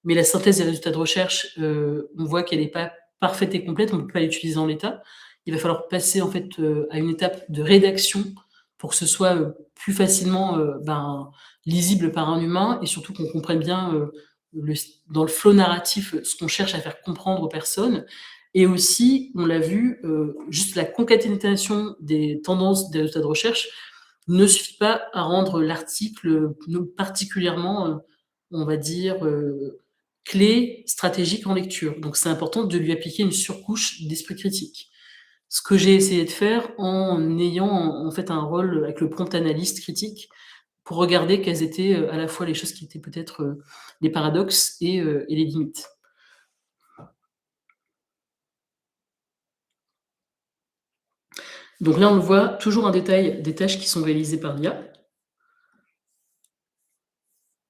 mais la synthèse des résultats de recherche, on voit qu'elle n'est pas parfaite et complète, on ne peut pas l'utiliser en l'état. Il va falloir passer, en fait, à une étape de rédaction pour que ce soit, plus facilement, lisible par un humain et surtout qu'on comprenne bien, le dans le flow narratif, ce qu'on cherche à faire comprendre aux personnes et aussi, on l'a vu, juste la concaténation des tendances des résultats de recherche ne suffit pas à rendre l'article, particulièrement, on va dire, clé, stratégique en lecture. Donc c'est important de lui appliquer une surcouche d'esprit critique. Ce que j'ai essayé de faire en ayant en fait un rôle avec le prompt analyste critique pour regarder quelles étaient, à la fois les choses qui étaient peut-être, les paradoxes et les limites. Donc là, on le voit, toujours un détail des tâches qui sont réalisées par l'IA.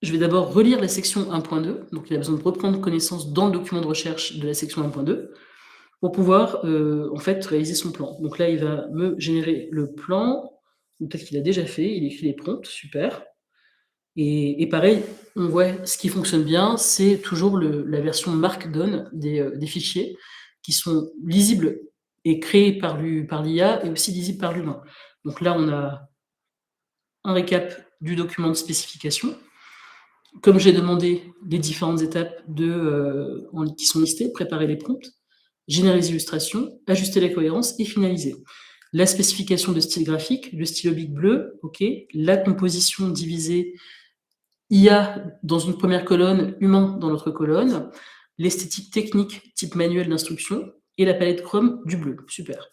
Je vais d'abord relire la section 1.2, donc il a besoin de reprendre connaissance dans le document de recherche de la section 1.2 pour pouvoir, en fait, réaliser son plan. Donc là, il va me générer le plan, ou peut-être qu'il a déjà fait, il écrit les prompts, super. Et pareil, on voit ce qui fonctionne bien, c'est toujours la version Markdown des fichiers qui sont lisibles et créés par l'IA et aussi lisibles par l'humain. Donc là, on a un récap du document de spécification. Comme j'ai demandé les différentes étapes qui sont listées, préparer les prompts, générer les illustrations, ajuster la cohérence et finaliser. La spécification de style graphique, le stylo bic bleu, ok. La composition divisée IA dans une première colonne, humain dans l'autre colonne, l'esthétique technique type manuel d'instruction et la palette Chrome du bleu. Super.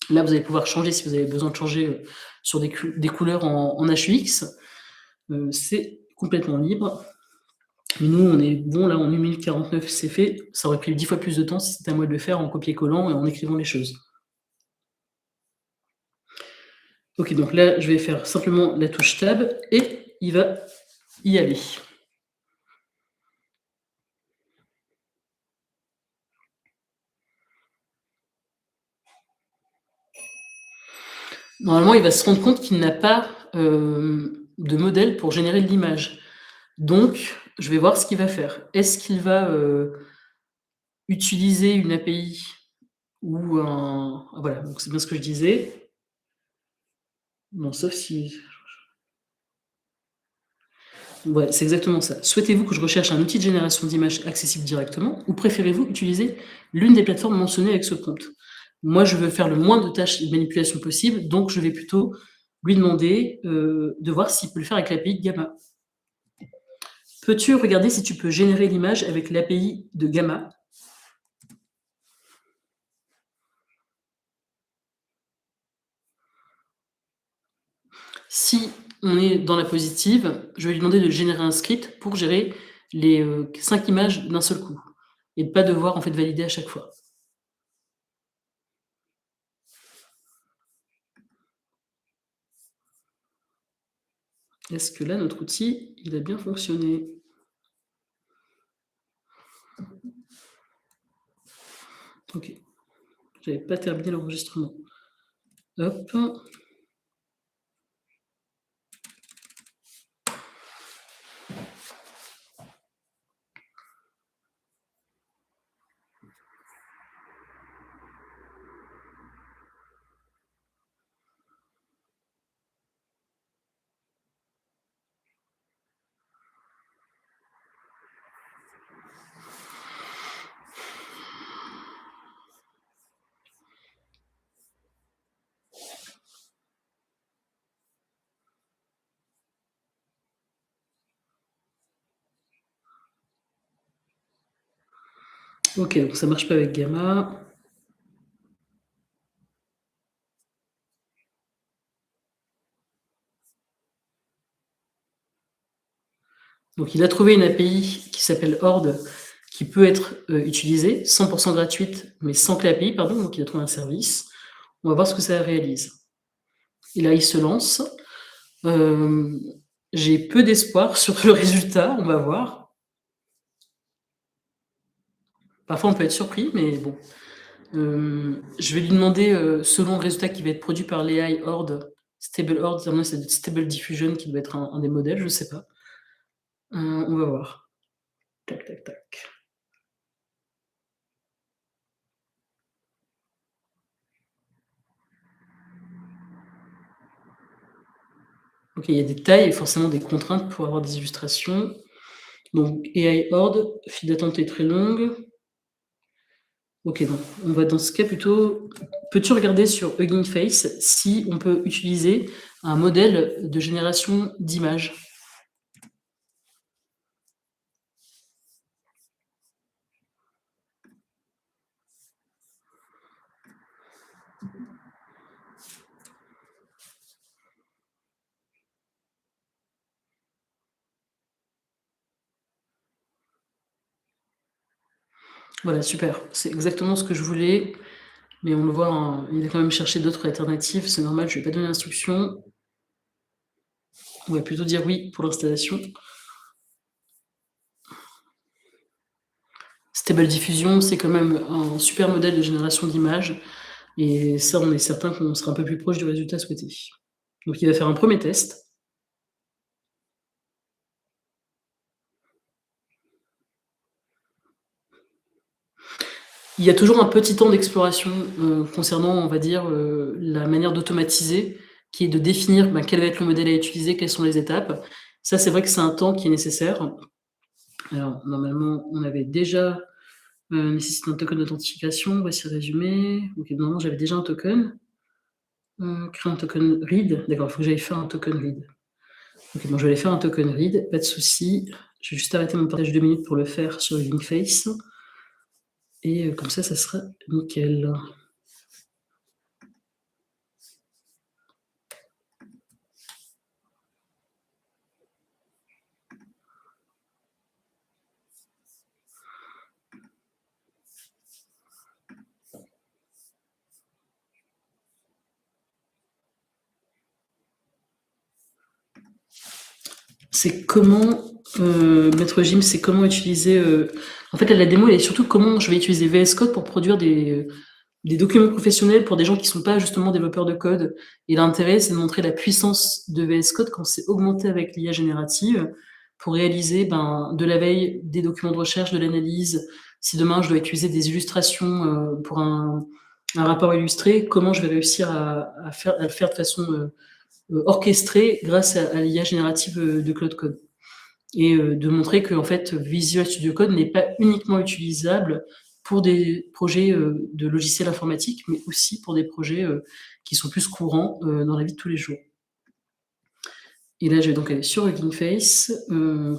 Là, vous allez pouvoir changer si vous avez besoin de changer sur des couleurs en HUX. C'est complètement libre. Mais nous, on est bon, là, en 1 minute 49, c'est fait. Ça aurait pris 10 fois plus de temps si c'était à moi de le faire en copier-collant et en écrivant les choses. Ok, donc là, je vais faire simplement la touche Tab et il va y aller. Normalement, il va se rendre compte qu'il n'a pas de modèle pour générer de l'image. Donc, je vais voir ce qu'il va faire. Est-ce qu'il va utiliser une API ou un... Voilà, donc c'est bien ce que je disais. Non, sauf si... Ouais, c'est exactement ça. Souhaitez-vous que je recherche un outil de génération d'images accessible directement ou préférez-vous utiliser l'une des plateformes mentionnées avec ce prompt? Moi, je veux faire le moins de tâches de manipulation possible, donc je vais plutôt lui demander de voir s'il peut le faire avec l'API de Gamma. Peux-tu regarder si tu peux générer l'image avec l'API de Gamma? Si on est dans la positive, je vais lui demander de générer un script pour gérer les, 5 images d'un seul coup et de pas devoir, en fait, valider à chaque fois. Est-ce que là, notre outil, il a bien fonctionné? OK. J'avais pas terminé l'enregistrement. Hop. OK, donc ça marche pas avec Gamma. Donc il a trouvé une API qui s'appelle Horde, qui peut être, utilisée, 100 gratuite, mais sans que l'API, pardon, donc il a trouvé un service. On va voir ce que ça réalise. Et là, il se lance. Hem, j'ai peu d'espoir sur le résultat, on va voir. Parfois, on peut être surpris, mais bon. Je vais lui demander, selon le résultat qui va être produit par l'AI Horde, Stable Horde, à moins c'est Stable Diffusion qui doit être un des modèles, je sais pas. On va voir. Tac, tac, tac. OK, il y a des tailles et forcément des contraintes pour avoir des illustrations. Donc AI Horde, file d'attente est très longue. OK, donc on va dans ce cas plutôt peux-tu regarder sur Hugging Face si on peut utiliser un modèle de génération d'images? Voilà, super. C'est exactement ce que je voulais, mais on le voit, hein, il a quand même cherché d'autres alternatives, c'est normal, je lui ai pas donné d'instructions. On va plutôt dire oui pour l'installation. Stable Diffusion, c'est quand même un super modèle de génération d'images et ça, on est certain qu'on sera un peu plus proche du résultat souhaité. Donc il va faire un premier test. Il y a toujours un petit temps d'exploration, concernant, on va dire, la manière d'automatiser, qui est de définir, ben, quel va être le modèle à utiliser, quelles sont les étapes. Ça, c'est vrai que c'est un temps qui est nécessaire. Alors, normalement, on avait déjà, nécessite un token d'authentification. Voici le résumé. OK, normalement, j'avais déjà un token. Créer un token read. D'accord, il faut que j'aille faire un token read. OK, bon, je vais aller faire un token read, pas de souci. Je vais juste arrêter mon partage 2 minutes pour le faire sur Linkface et comme ça sera nickel. C'est comment, Maître Gim, c'est comment utiliser, en fait, là, la démo, elle est surtout comment je vais utiliser VS Code pour produire des documents professionnels pour des gens qui sont pas justement développeurs de code. Et l'intérêt, c'est de montrer la puissance de VS Code quand c'est augmenté avec l'IA générative pour réaliser, ben, de la veille, des documents de recherche, de l'analyse. Si demain je dois utiliser des illustrations, pour un rapport illustré, comment je vais réussir à le faire de façon, orchestrée grâce à l'IA générative, de Claude Code? Et de montrer que en fait, Visual Studio Code n'est pas uniquement utilisable pour des projets, de logiciels informatiques, mais aussi pour des projets, qui sont plus courants, dans la vie de tous les jours. Et là, je vais donc aller sur Hugging Face,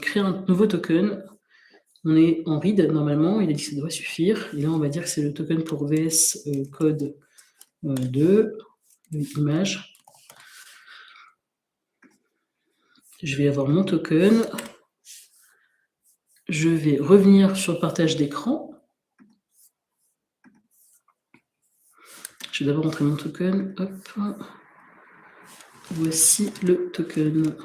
créer un nouveau token. On est en read normalement, il a dit que ça devrait suffire. Et là, on va dire que c'est le token pour VS, Code, 2, image. Je vais avoir mon token. Je vais revenir sur le partage d'écran. Je vais d'abord entrer mon token. Hop. Voici le token.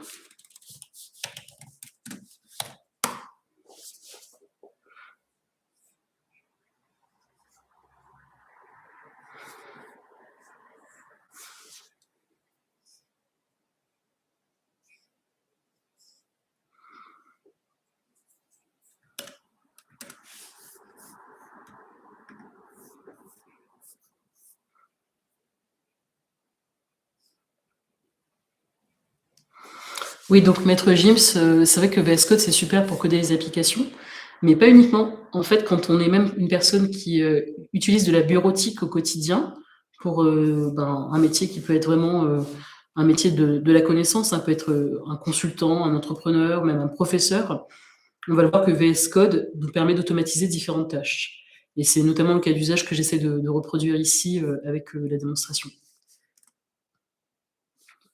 Oui, donc Maître Gims, c'est vrai que VS Code, c'est super pour coder les applications, mais pas uniquement. En fait, quand on est même une personne qui utilise de la bureautique au quotidien pour un métier qui peut être vraiment un métier de la connaissance, ça peut être un consultant, un entrepreneur, même un professeur, on va voir que VS Code nous permet d'automatiser différentes tâches. Et c'est notamment le cas d'usage que j'essaie de reproduire ici avec la démonstration.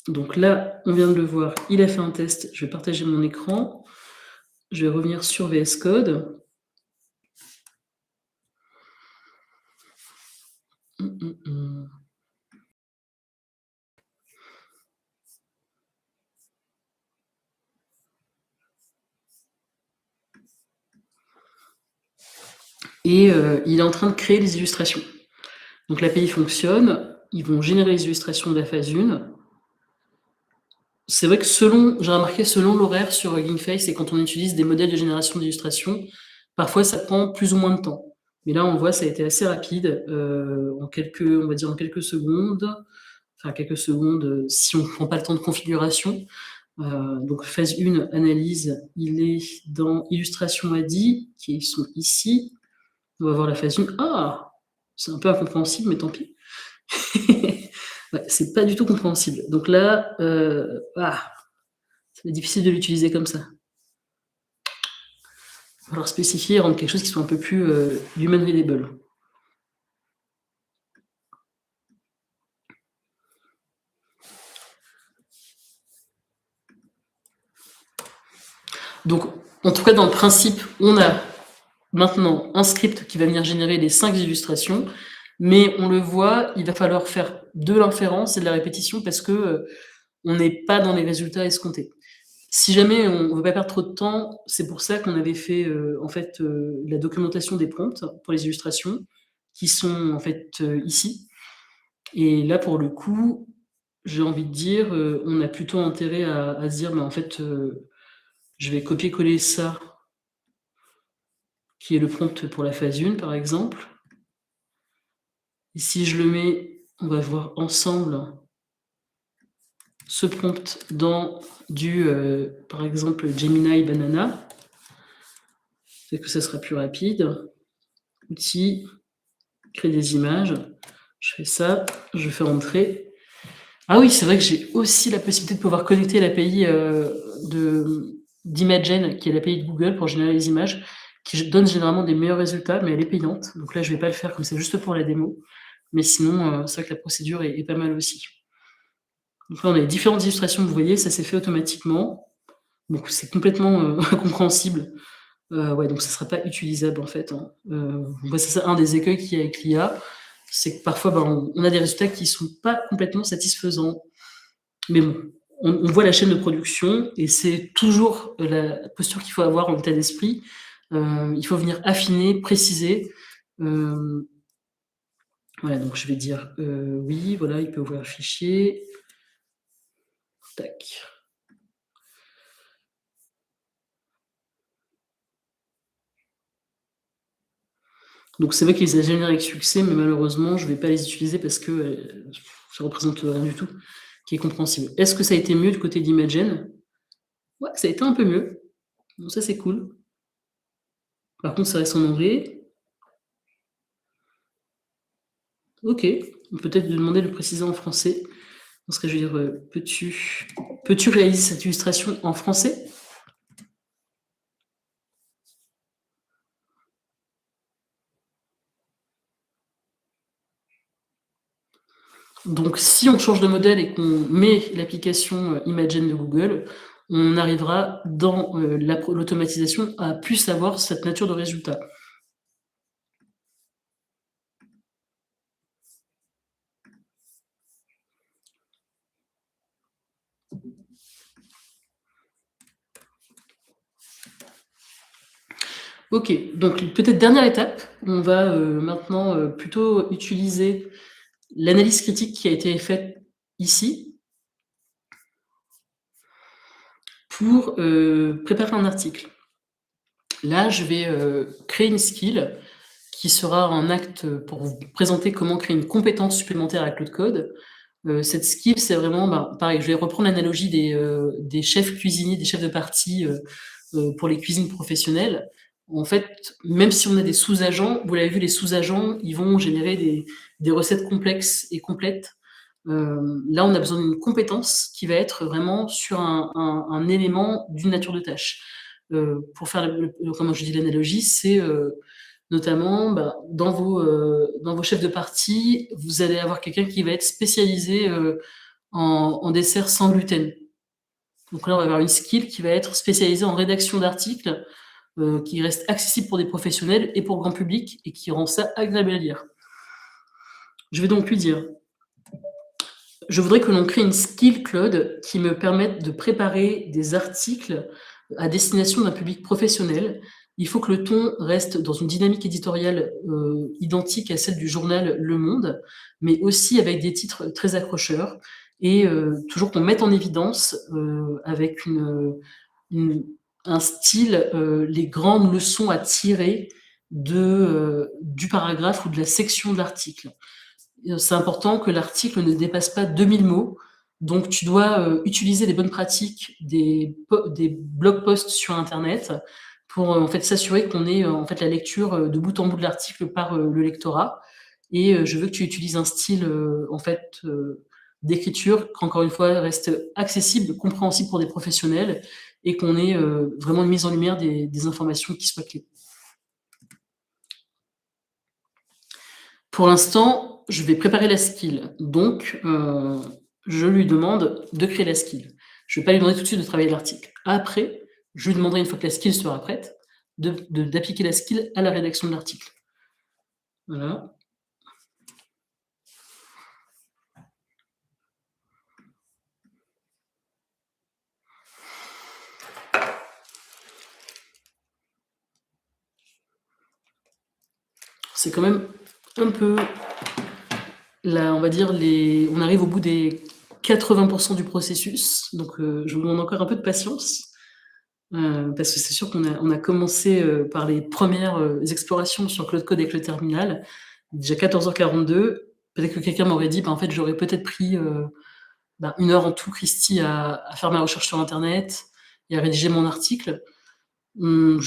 Donc là, on vient de le voir, il a fait un test. Je vais partager mon écran. Je vais revenir sur VS Code. Et il est en train de créer les illustrations. Donc l'API fonctionne, ils vont générer les illustrations de la phase 1. C'est vrai que j'ai remarqué selon l'horaire sur GameFace et quand on utilise des modèles de génération d'illustrations, parfois ça prend plus ou moins de temps. Mais là, on voit, ça a été assez rapide, on va dire en quelques secondes. Enfin, quelques secondes, si on ne prend pas le temps de configuration. Donc phase 1, analyse, il est dans illustration ADI, qui sont ici. On va voir la phase 1. Ah, c'est un peu incompréhensible, mais tant pis. Ouais, c'est pas du tout compréhensible. Donc là, c'est difficile de l'utiliser comme ça. Il va falloir spécifier et rendre quelque chose qui soit un peu plus human readable. Donc, en tout cas, dans le principe, on a maintenant un script qui va venir générer les 5 illustrations, mais on le voit, il va falloir faire de l'inférence et de la répétition parce que on n'est pas dans les résultats escomptés. Si jamais on ne veut pas perdre trop de temps, c'est pour ça qu'on avait fait la documentation des prompts pour les illustrations, qui sont en fait ici. Et là, pour le coup, j'ai envie de dire, on a plutôt intérêt à se dire, mais en fait, je vais copier-coller ça, qui est le prompt pour la phase 1, par exemple. Et si je le mets, on va voir ensemble ce prompt dans par exemple, Gemini Banana. C'est que ça sera plus rapide. Outils, créer des images. Je fais ça, je fais entrer. Ah oui, c'est vrai que j'ai aussi la possibilité de pouvoir connecter l'API d'Imagen, qui est l'API de Google pour générer les images, qui donne généralement des meilleurs résultats, mais elle est payante. Donc là, je ne vais pas le faire comme c'est juste pour la démo. Mais sinon, c'est vrai que la procédure est pas mal aussi. Donc là, on a les différentes illustrations, vous voyez, ça s'est fait automatiquement. Donc c'est complètement incompréhensible. Ouais, donc ça ne sera pas utilisable en fait. Hein. C'est ça un des écueils qu'il y a avec l'IA, c'est que parfois on a des résultats qui ne sont pas complètement satisfaisants. Mais bon, on voit la chaîne de production et c'est toujours la posture qu'il faut avoir en état d'esprit. Il faut venir affiner, préciser. Voilà, donc je vais dire oui, voilà, il peut ouvrir un fichier. Tac. Donc c'est vrai qu'ils les a générés avec succès, mais malheureusement, je ne vais pas les utiliser parce que ça représente rien du tout qui est compréhensible. Est-ce que ça a été mieux du côté d'Imagen? Ouais, ça a été un peu mieux. Donc ça, c'est cool. Par contre, ça reste en anglais. Ok, peut-être de demander de le préciser en français. Dans ce cas, je vais dire, peux-tu réaliser cette illustration en français? Donc, si on change de modèle et qu'on met l'application Imagen de Google, on arrivera dans, l'automatisation à plus avoir cette nature de résultat. OK, donc peut-être dernière étape, on va, maintenant, plutôt utiliser l'analyse critique qui a été faite ici pour, préparer un article. Là, je vais, créer une skill qui sera un acte, pour vous présenter comment créer une compétence supplémentaire avec Claude Code. Cette skill, c'est vraiment, pareil, je vais reprendre l'analogie des chefs cuisiniers, des chefs de partie, pour les cuisines professionnelles. En fait, même si on a des sous-agents, vous l'avez vu, les sous-agents, ils vont générer des recettes complexes et complètes. Là, on a besoin d'une compétence qui va être vraiment sur un élément d'une nature de tâche. Pour faire comment je dis l'analogie, c'est, notamment, dans vos chefs de partie, vous allez avoir quelqu'un qui va être spécialisé, en dessert sans gluten. Donc là, on va avoir une skill qui va être spécialisée en rédaction d'articles, qui reste accessible pour des professionnels et pour le grand public et qui rend ça agréable à lire. Je vais donc lui dire: «Je voudrais que l'on crée une skill, Claude, qui me permette de préparer des articles à destination d'un public professionnel. Il faut que le ton reste dans une dynamique éditoriale, identique à celle du journal Le Monde, mais aussi avec des titres très accrocheurs et toujours qu'on mette en évidence, avec une un style, les grandes leçons à tirer du paragraphe ou de la section de l'article. C'est important que l'article ne dépasse pas 2000 mots, donc tu dois, utiliser les bonnes pratiques des blog posts sur internet pour, en fait, s'assurer qu'on ait, en fait, la lecture, de bout en bout de l'article par, le lectorat et je veux que tu utilises un style, en fait, d'écriture qu'encore une fois reste accessible, compréhensible pour des professionnels et qu'on ait, vraiment une mise en lumière des informations qui soient clés. Pour l'instant, je vais préparer la skill, donc je lui demande de créer la skill. Je vais pas lui demander tout de suite de travailler l'article. Après, je lui demanderai une fois que la skill sera prête, d'appliquer la skill à la rédaction de l'article. Voilà. C'est quand même un peu là, on va dire on arrive au bout des 80 du processus, donc je vous demande encore un peu de patience, parce que c'est sûr qu'on a commencé, par les premières, explorations sur Claude Code avec le terminal. Déjà 14h42, peut-être que quelqu'un m'aurait dit: en fait, j'aurais peut-être pris, 1 heure en tout, Christy, à faire ma recherche sur internet et à rédiger mon article». Mmh,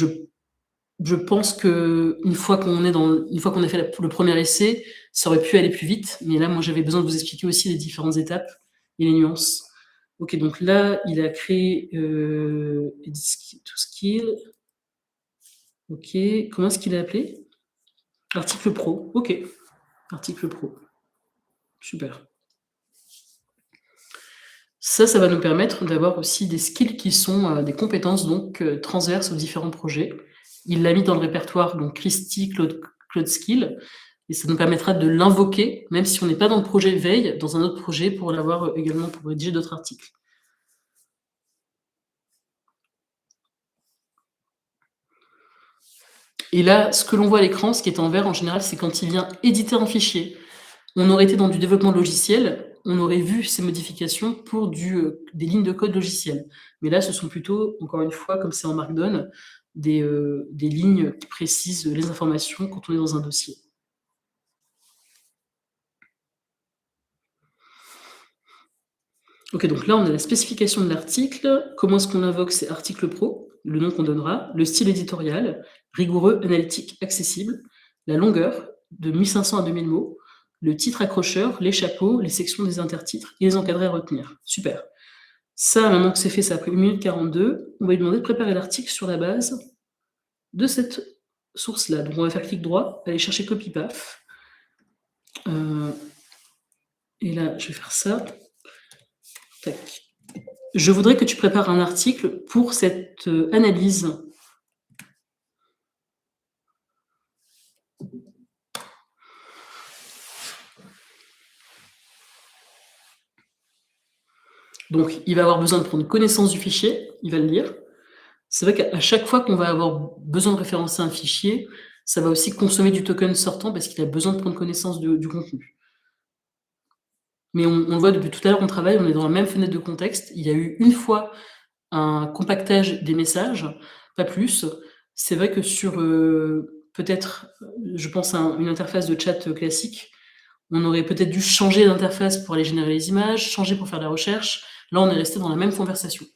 je pense qu'une fois une fois qu'on a fait le premier essai, ça aurait pu aller plus vite, mais là, moi, j'avais besoin de vous expliquer aussi les différentes étapes et les nuances. OK, donc là, il a créé, edit to skill. OK. Comment est-ce qu'il l'a appelé? Article pro. OK. Article pro. Super. Ça va nous permettre d'avoir aussi des skills qui sont, des compétences donc, transverses aux différents projets. Il l'a mis dans le répertoire, donc Christy Claude Skill et ça nous permettra de l'invoquer, même si on n'est pas dans le projet veille, dans un autre projet pour l'avoir, également pour rédiger d'autres articles. Et là, ce que l'on voit à l'écran, ce qui est en vert en général, c'est quand il vient éditer un fichier. On aurait été dans du développement logiciel, on aurait vu ces modifications pour des lignes de code logiciel. Mais là, ce sont plutôt, encore une fois, comme c'est en Markdown, des lignes qui précisent les informations quand on est dans un dossier. OK, donc là, on a la spécification de l'article. Comment est-ce qu'on invoque? C'est article pro, le nom qu'on donnera, le style éditorial, rigoureux, analytique, accessible, la longueur de 1500 à 2000 mots, le titre accrocheur, les chapeaux, les sections des intertitres et les encadrés à retenir. Super. Ça, maintenant que c'est fait, ça a pris 1 minute 42. On va lui demander de préparer l'article sur la base de cette source-là. Donc on va faire clic droit, aller chercher copy paf. Et là, je vais faire ça. Tac. Je voudrais que tu prépares un article pour cette, analyse. Donc il va avoir besoin de prendre connaissance du fichier, il va le lire. C'est vrai qu'à chaque fois qu'on va avoir besoin de référencer un fichier, ça va aussi consommer du token sortant parce qu'il a besoin de prendre connaissance du contenu. Mais on le voit depuis tout à l'heure, on travaille, on est dans la même fenêtre de contexte. Il y a eu une fois un compactage des messages, pas plus. C'est vrai que sur, peut-être, je pense à une interface de chat classique, on aurait peut-être dû changer d'interface pour aller générer les images, changer pour faire la recherche. Là, on est resté dans la même conversation.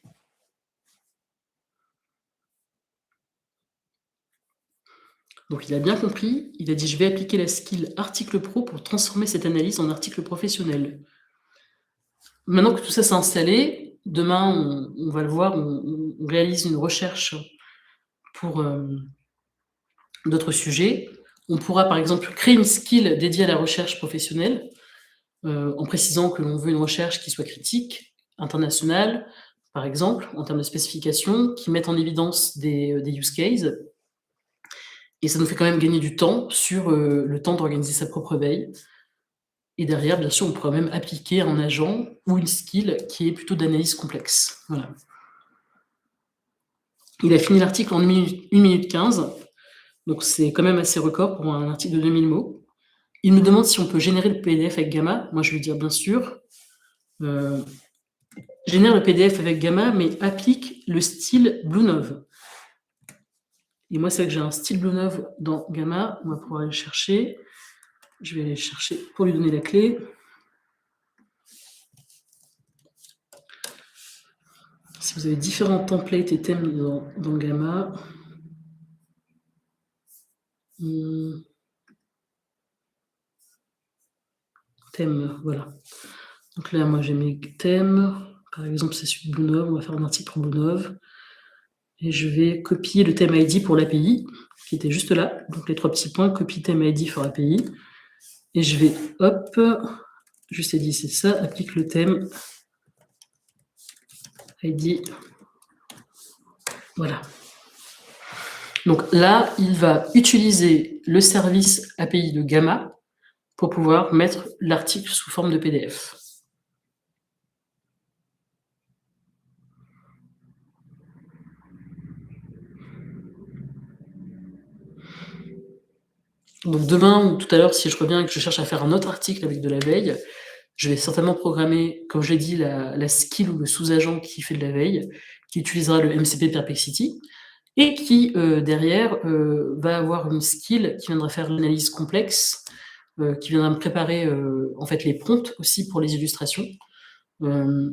Donc il a bien compris, il a dit: «Je vais appliquer la skill article pro pour transformer cette analyse en article professionnel». Maintenant que tout ça s'est installé, demain on va le voir, on réalise une recherche pour, d'autres sujets. On pourra par exemple créer une skill dédiée à la recherche professionnelle, en précisant que l'on veut une recherche qui soit critique, internationale, par exemple, en termes de spécification, qui mette en évidence des use cases. Et ça nous fait quand même gagner du temps sur, le temps d'organiser sa propre veille. Et derrière, bien sûr, on pourra même appliquer un agent ou une skill qui est plutôt d'analyse complexe. Voilà. Il a fini l'article en 1 minute 15, donc c'est quand même assez record pour un article de 2000 mots. Il me demande si on peut générer le PDF avec Gamma. Moi, je vais lui dire bien sûr. Génère le PDF avec Gamma, mais applique le style Bluenove. Et moi, c'est vrai que j'ai un style Bluenove dans Gamma. On va pouvoir aller le chercher. Je vais aller le chercher pour lui donner la clé. Si vous avez différents templates et thèmes dans Gamma, thème, voilà. Donc là, moi, j'ai mes thèmes. Par exemple, c'est celui de Bluenove. On va faire un article pour Bluenove. Et je vais copier le thème ID pour l'API, qui était juste là. Donc les 3 petits points, copie thème ID for API. Et je vais, hop, juste éditer ça, applique le thème ID. Voilà. Donc là, il va utiliser le service API de Gamma pour pouvoir mettre l'article sous forme de PDF. Donc demain ou tout à l'heure, si je reviens et que je cherche à faire un autre article avec de la veille, je vais certainement programmer, comme je l'ai dit, la skill ou le sous-agent qui fait de la veille, qui utilisera le MCP Perplexity, et qui, derrière, va avoir une skill qui viendra faire l'analyse complexe, qui viendra me préparer, en fait, les prompts aussi pour les illustrations.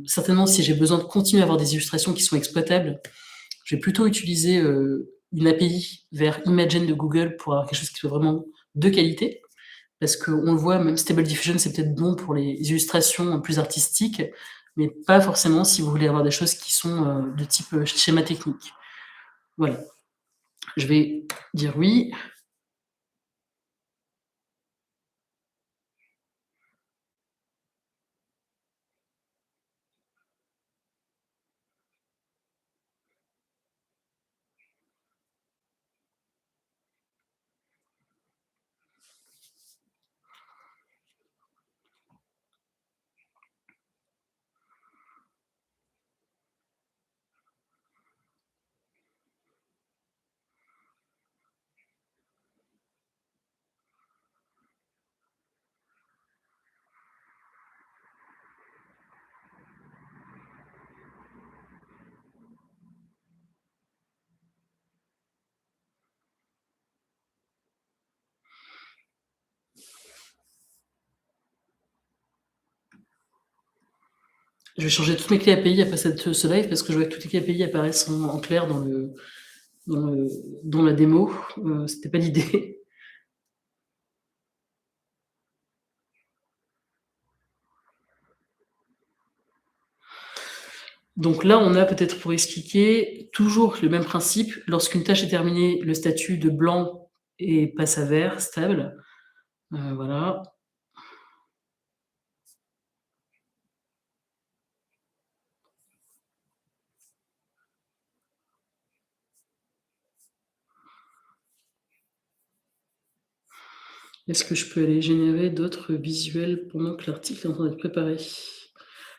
Certainement, si j'ai besoin de continuer à avoir des illustrations qui sont exploitables, je vais plutôt utiliser, une API vers Imagen de Google pour avoir quelque chose qui soit vraiment de qualité. Parce qu'on le voit, même Stable Diffusion, c'est peut-être bon pour les illustrations plus artistiques, mais pas forcément si vous voulez avoir des choses qui sont, de type, schéma technique. Voilà. Je vais dire oui. Je vais changer toutes mes clés API après ce live parce que je vois que toutes les clés API apparaissent en clair dans la démo. C'était pas l'idée. Donc là, on a peut-être pour expliquer toujours le même principe. Lorsqu'une tâche est terminée, le statut de blanc et passe à vert, stable. Voilà. Est-ce que je peux aller générer d'autres visuels pendant que l'article est en train d'être préparé?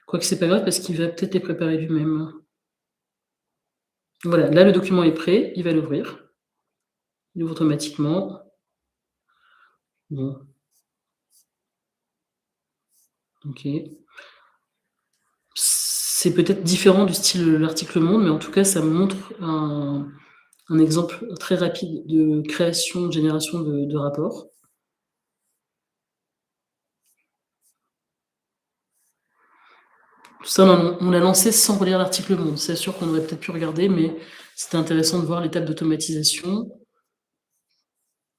Quoique c'est pas grave parce qu'il va peut-être les préparer lui-même. Voilà, là le document est prêt, il va l'ouvrir. Il ouvre automatiquement. Bon. OK. C'est peut-être différent du style l'article monde, mais en tout cas, ça me montre un exemple très rapide de création, de génération de rapports. Tout ça, on l'a lancé sans relire l'article monde. C'est sûr qu'on aurait peut-être pu regarder, mais c'était intéressant de voir l'étape d'automatisation.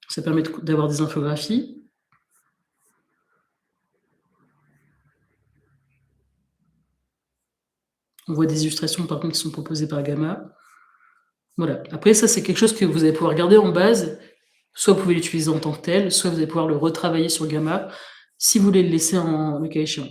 Ça permet d'avoir des infographies. On voit des illustrations, par contre, qui sont proposées par Gamma. Voilà. Après, ça, c'est quelque chose que vous allez pouvoir garder en base. Soit vous pouvez l'utiliser en tant que tel, soit vous allez pouvoir le retravailler sur Gamma, si vous voulez le laisser le cas échéant.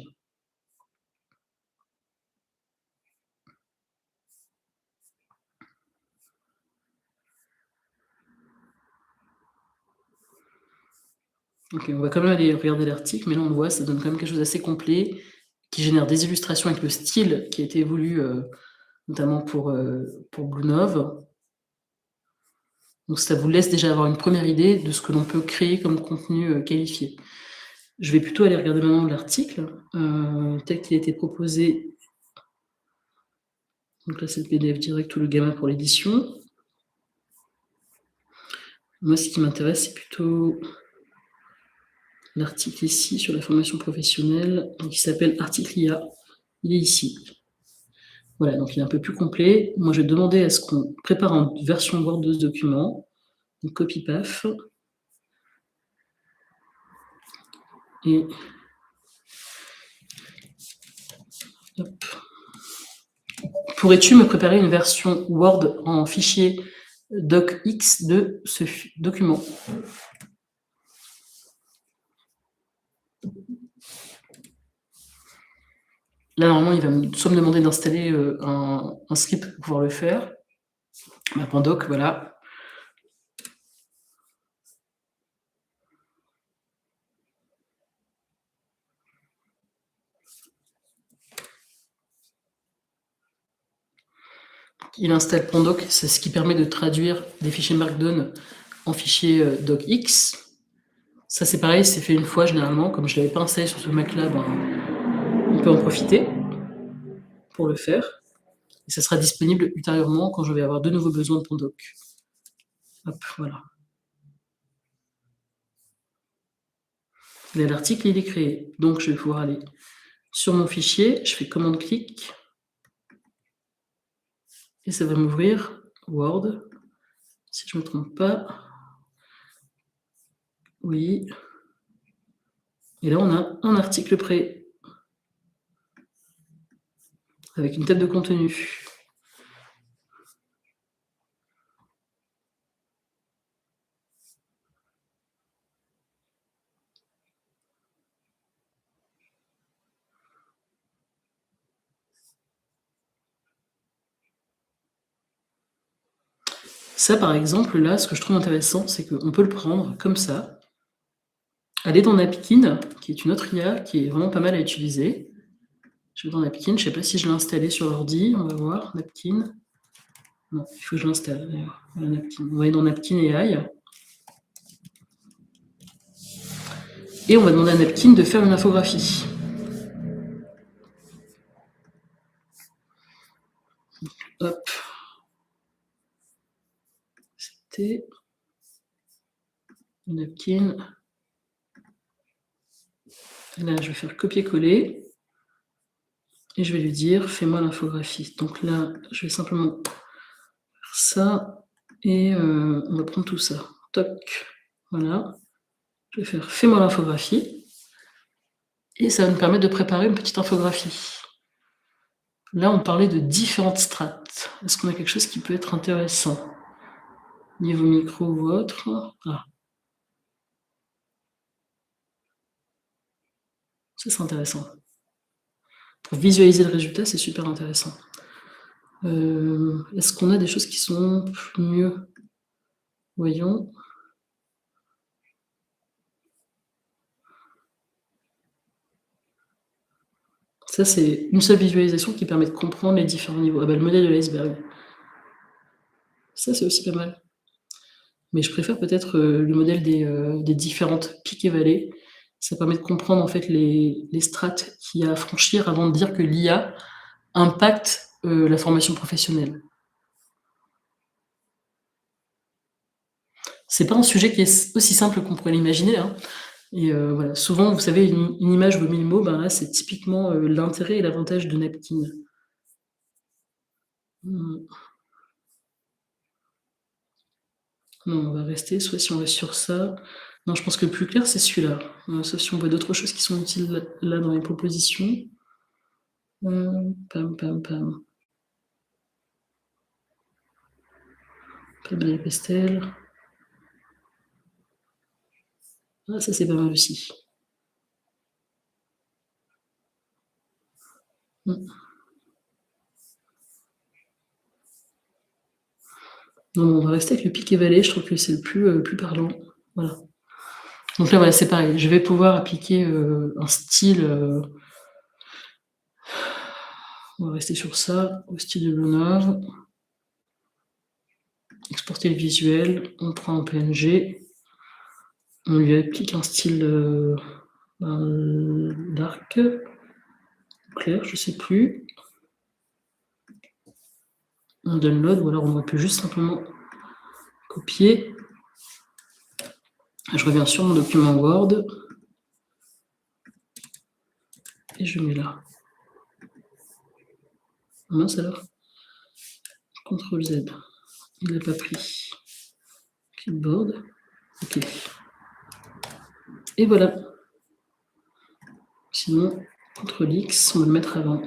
Ok, on va quand même aller regarder l'article, mais là on voit, ça donne quand même quelque chose d'assez complet, qui génère des illustrations avec le style qui a été voulu, notamment pour Bluenov. Donc ça vous laisse déjà avoir une première idée de ce que l'on peut créer comme contenu qualifié. Je vais plutôt aller regarder maintenant l'article, tel qu'il a été proposé. Donc là c'est le PDF direct ou le Gamma pour l'édition. Moi ce qui m'intéresse c'est plutôt l'article ici sur la formation professionnelle, qui s'appelle Article IA. Il est ici. Voilà, donc il est un peu plus complet. Moi, je vais demander à ce qu'on prépare une version Word de ce document. Donc, copie paf. Et hop. Pourrais-tu me préparer une version Word en fichier docx de ce document? Là, normalement, il va soit me demander d'installer un script pour pouvoir le faire. .doc, voilà. Il installe Pandoc, c'est ce qui permet de traduire des fichiers Markdown en fichier docx. Ça c'est pareil, c'est fait une fois généralement, comme je ne l'avais pas installé sur ce Mac-là, on peut en profiter pour le faire. Et ça sera disponible ultérieurement quand je vais avoir de nouveaux besoins de Pandoc. Hop, voilà. Là, l'article il est créé, donc je vais pouvoir aller sur mon fichier, je fais commande-clic, et ça va m'ouvrir Word, si je ne me trompe pas. Oui. Et là, on a un article prêt, avec une table de contenu. Ça, par exemple, là, ce que je trouve intéressant, c'est qu'on peut le prendre comme ça, aller dans Napkin, qui est une autre IA qui est vraiment pas mal à utiliser. Je vais dans Napkin, je ne sais pas si je l'ai installé sur l'ordi, on va voir, Napkin. Non, il faut que je l'installe. Voilà, Napkin. On va aller dans Napkin AI. Et on va demander à Napkin de faire une infographie. Hop. C'était Napkin. Et là, je vais faire copier-coller. Et je vais lui dire, fais-moi l'infographie. Donc là, je vais simplement faire ça. Et on va prendre tout ça. Toc. Voilà. Je vais faire fais-moi l'infographie. Et ça va me permettre de préparer une petite infographie. Là, on parlait de différentes strates. Est-ce qu'on a quelque chose qui peut être intéressant? Niveau micro ou autre? Ah. Ça, c'est intéressant. Pour visualiser le résultat, c'est super intéressant. Est-ce qu'on a des choses qui sont mieux? Voyons. Ça, c'est une seule visualisation qui permet de comprendre les différents niveaux. Ah bah, le modèle de l'iceberg. Ça, c'est aussi pas mal. Mais je préfère peut-être, le modèle des différentes pics et vallées. Ça permet de comprendre, en fait, les strates qu'il y a à franchir avant de dire que l'IA impacte, la formation professionnelle. C'est pas un sujet qui est aussi simple qu'on pourrait l'imaginer, hein. Et voilà, souvent, vous savez, une image vaut 1000 mots, ben là, c'est typiquement, l'intérêt et l'avantage de Napkin. Mmh. Non, on va rester, soit si on reste sur ça. Non, je pense que le plus clair, c'est celui-là. Sauf si on voit d'autres choses qui sont utiles là dans les propositions. Pam, pam, pam. Pam et pastel. Ah, ça, c'est pas mal aussi. Non, on va rester avec le pic et vallée, je trouve que c'est le plus parlant. Voilà. Donc là, voilà, c'est pareil. Je vais pouvoir appliquer un style. On va rester sur ça, au style de Leonov. Exporter le visuel, on prend un PNG. On lui applique un style dark, clair, je sais plus. On download, ou alors on peut juste simplement copier. Je reviens sur mon document Word et je mets là. Mince alors. CTRL Z. Il n'a pas pris. Clipboard. Ok. Et voilà. Sinon, CTRL X, on va le mettre avant.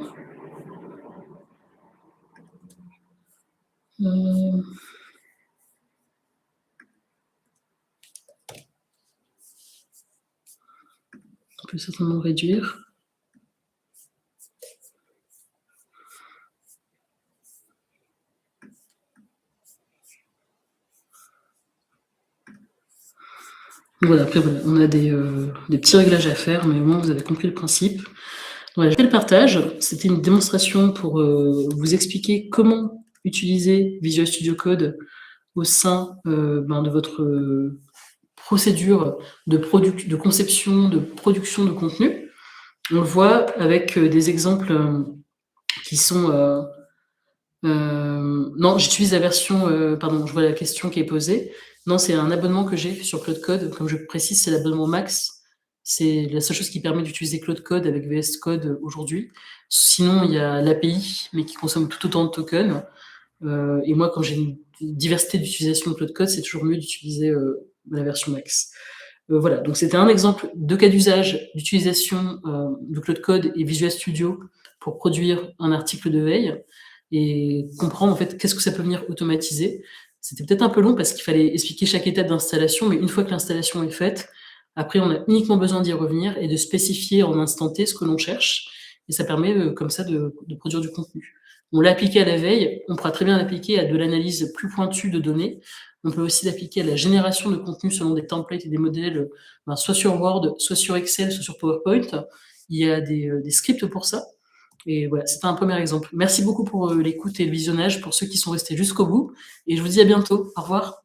On peut certainement réduire. Voilà, après voilà, on a des petits réglages à faire, mais au moins vous avez compris le principe. Voilà, j'ai fait le partage. C'était une démonstration pour vous expliquer comment utiliser Visual Studio Code au sein de votre procédure de conception, de production de contenu. On le voit avec des exemples qui sont... non, j'utilise la version... pardon, je vois la question qui est posée. Non, c'est un abonnement que j'ai sur Claude Code. Comme je précise, c'est l'abonnement Max. C'est la seule chose qui permet d'utiliser Claude Code avec VS Code aujourd'hui. Sinon, il y a l'API, mais qui consomme tout autant de tokens. Et moi, quand j'ai une diversité d'utilisation de Claude Code, c'est toujours mieux d'utiliser la version Max. Voilà, donc c'était un exemple de cas d'usage d'utilisation de Claude Code et Visual Studio pour produire un article de veille et comprendre en fait qu'est-ce que ça peut venir automatiser. C'était peut-être un peu long parce qu'il fallait expliquer chaque étape d'installation, mais une fois que l'installation est faite, après on a uniquement besoin d'y revenir et de spécifier en instant T ce que l'on cherche, et ça permet comme ça de produire du contenu. On l'a appliqué à la veille, on pourra très bien l'appliquer à de l'analyse plus pointue de données. On peut aussi l'appliquer à la génération de contenu selon des templates et des modèles, soit sur Word, soit sur Excel, soit sur PowerPoint. Il y a des scripts pour ça. Et voilà, c'était un premier exemple. Merci beaucoup pour l'écoute et le visionnage, pour ceux qui sont restés jusqu'au bout. Et je vous dis à bientôt. Au revoir.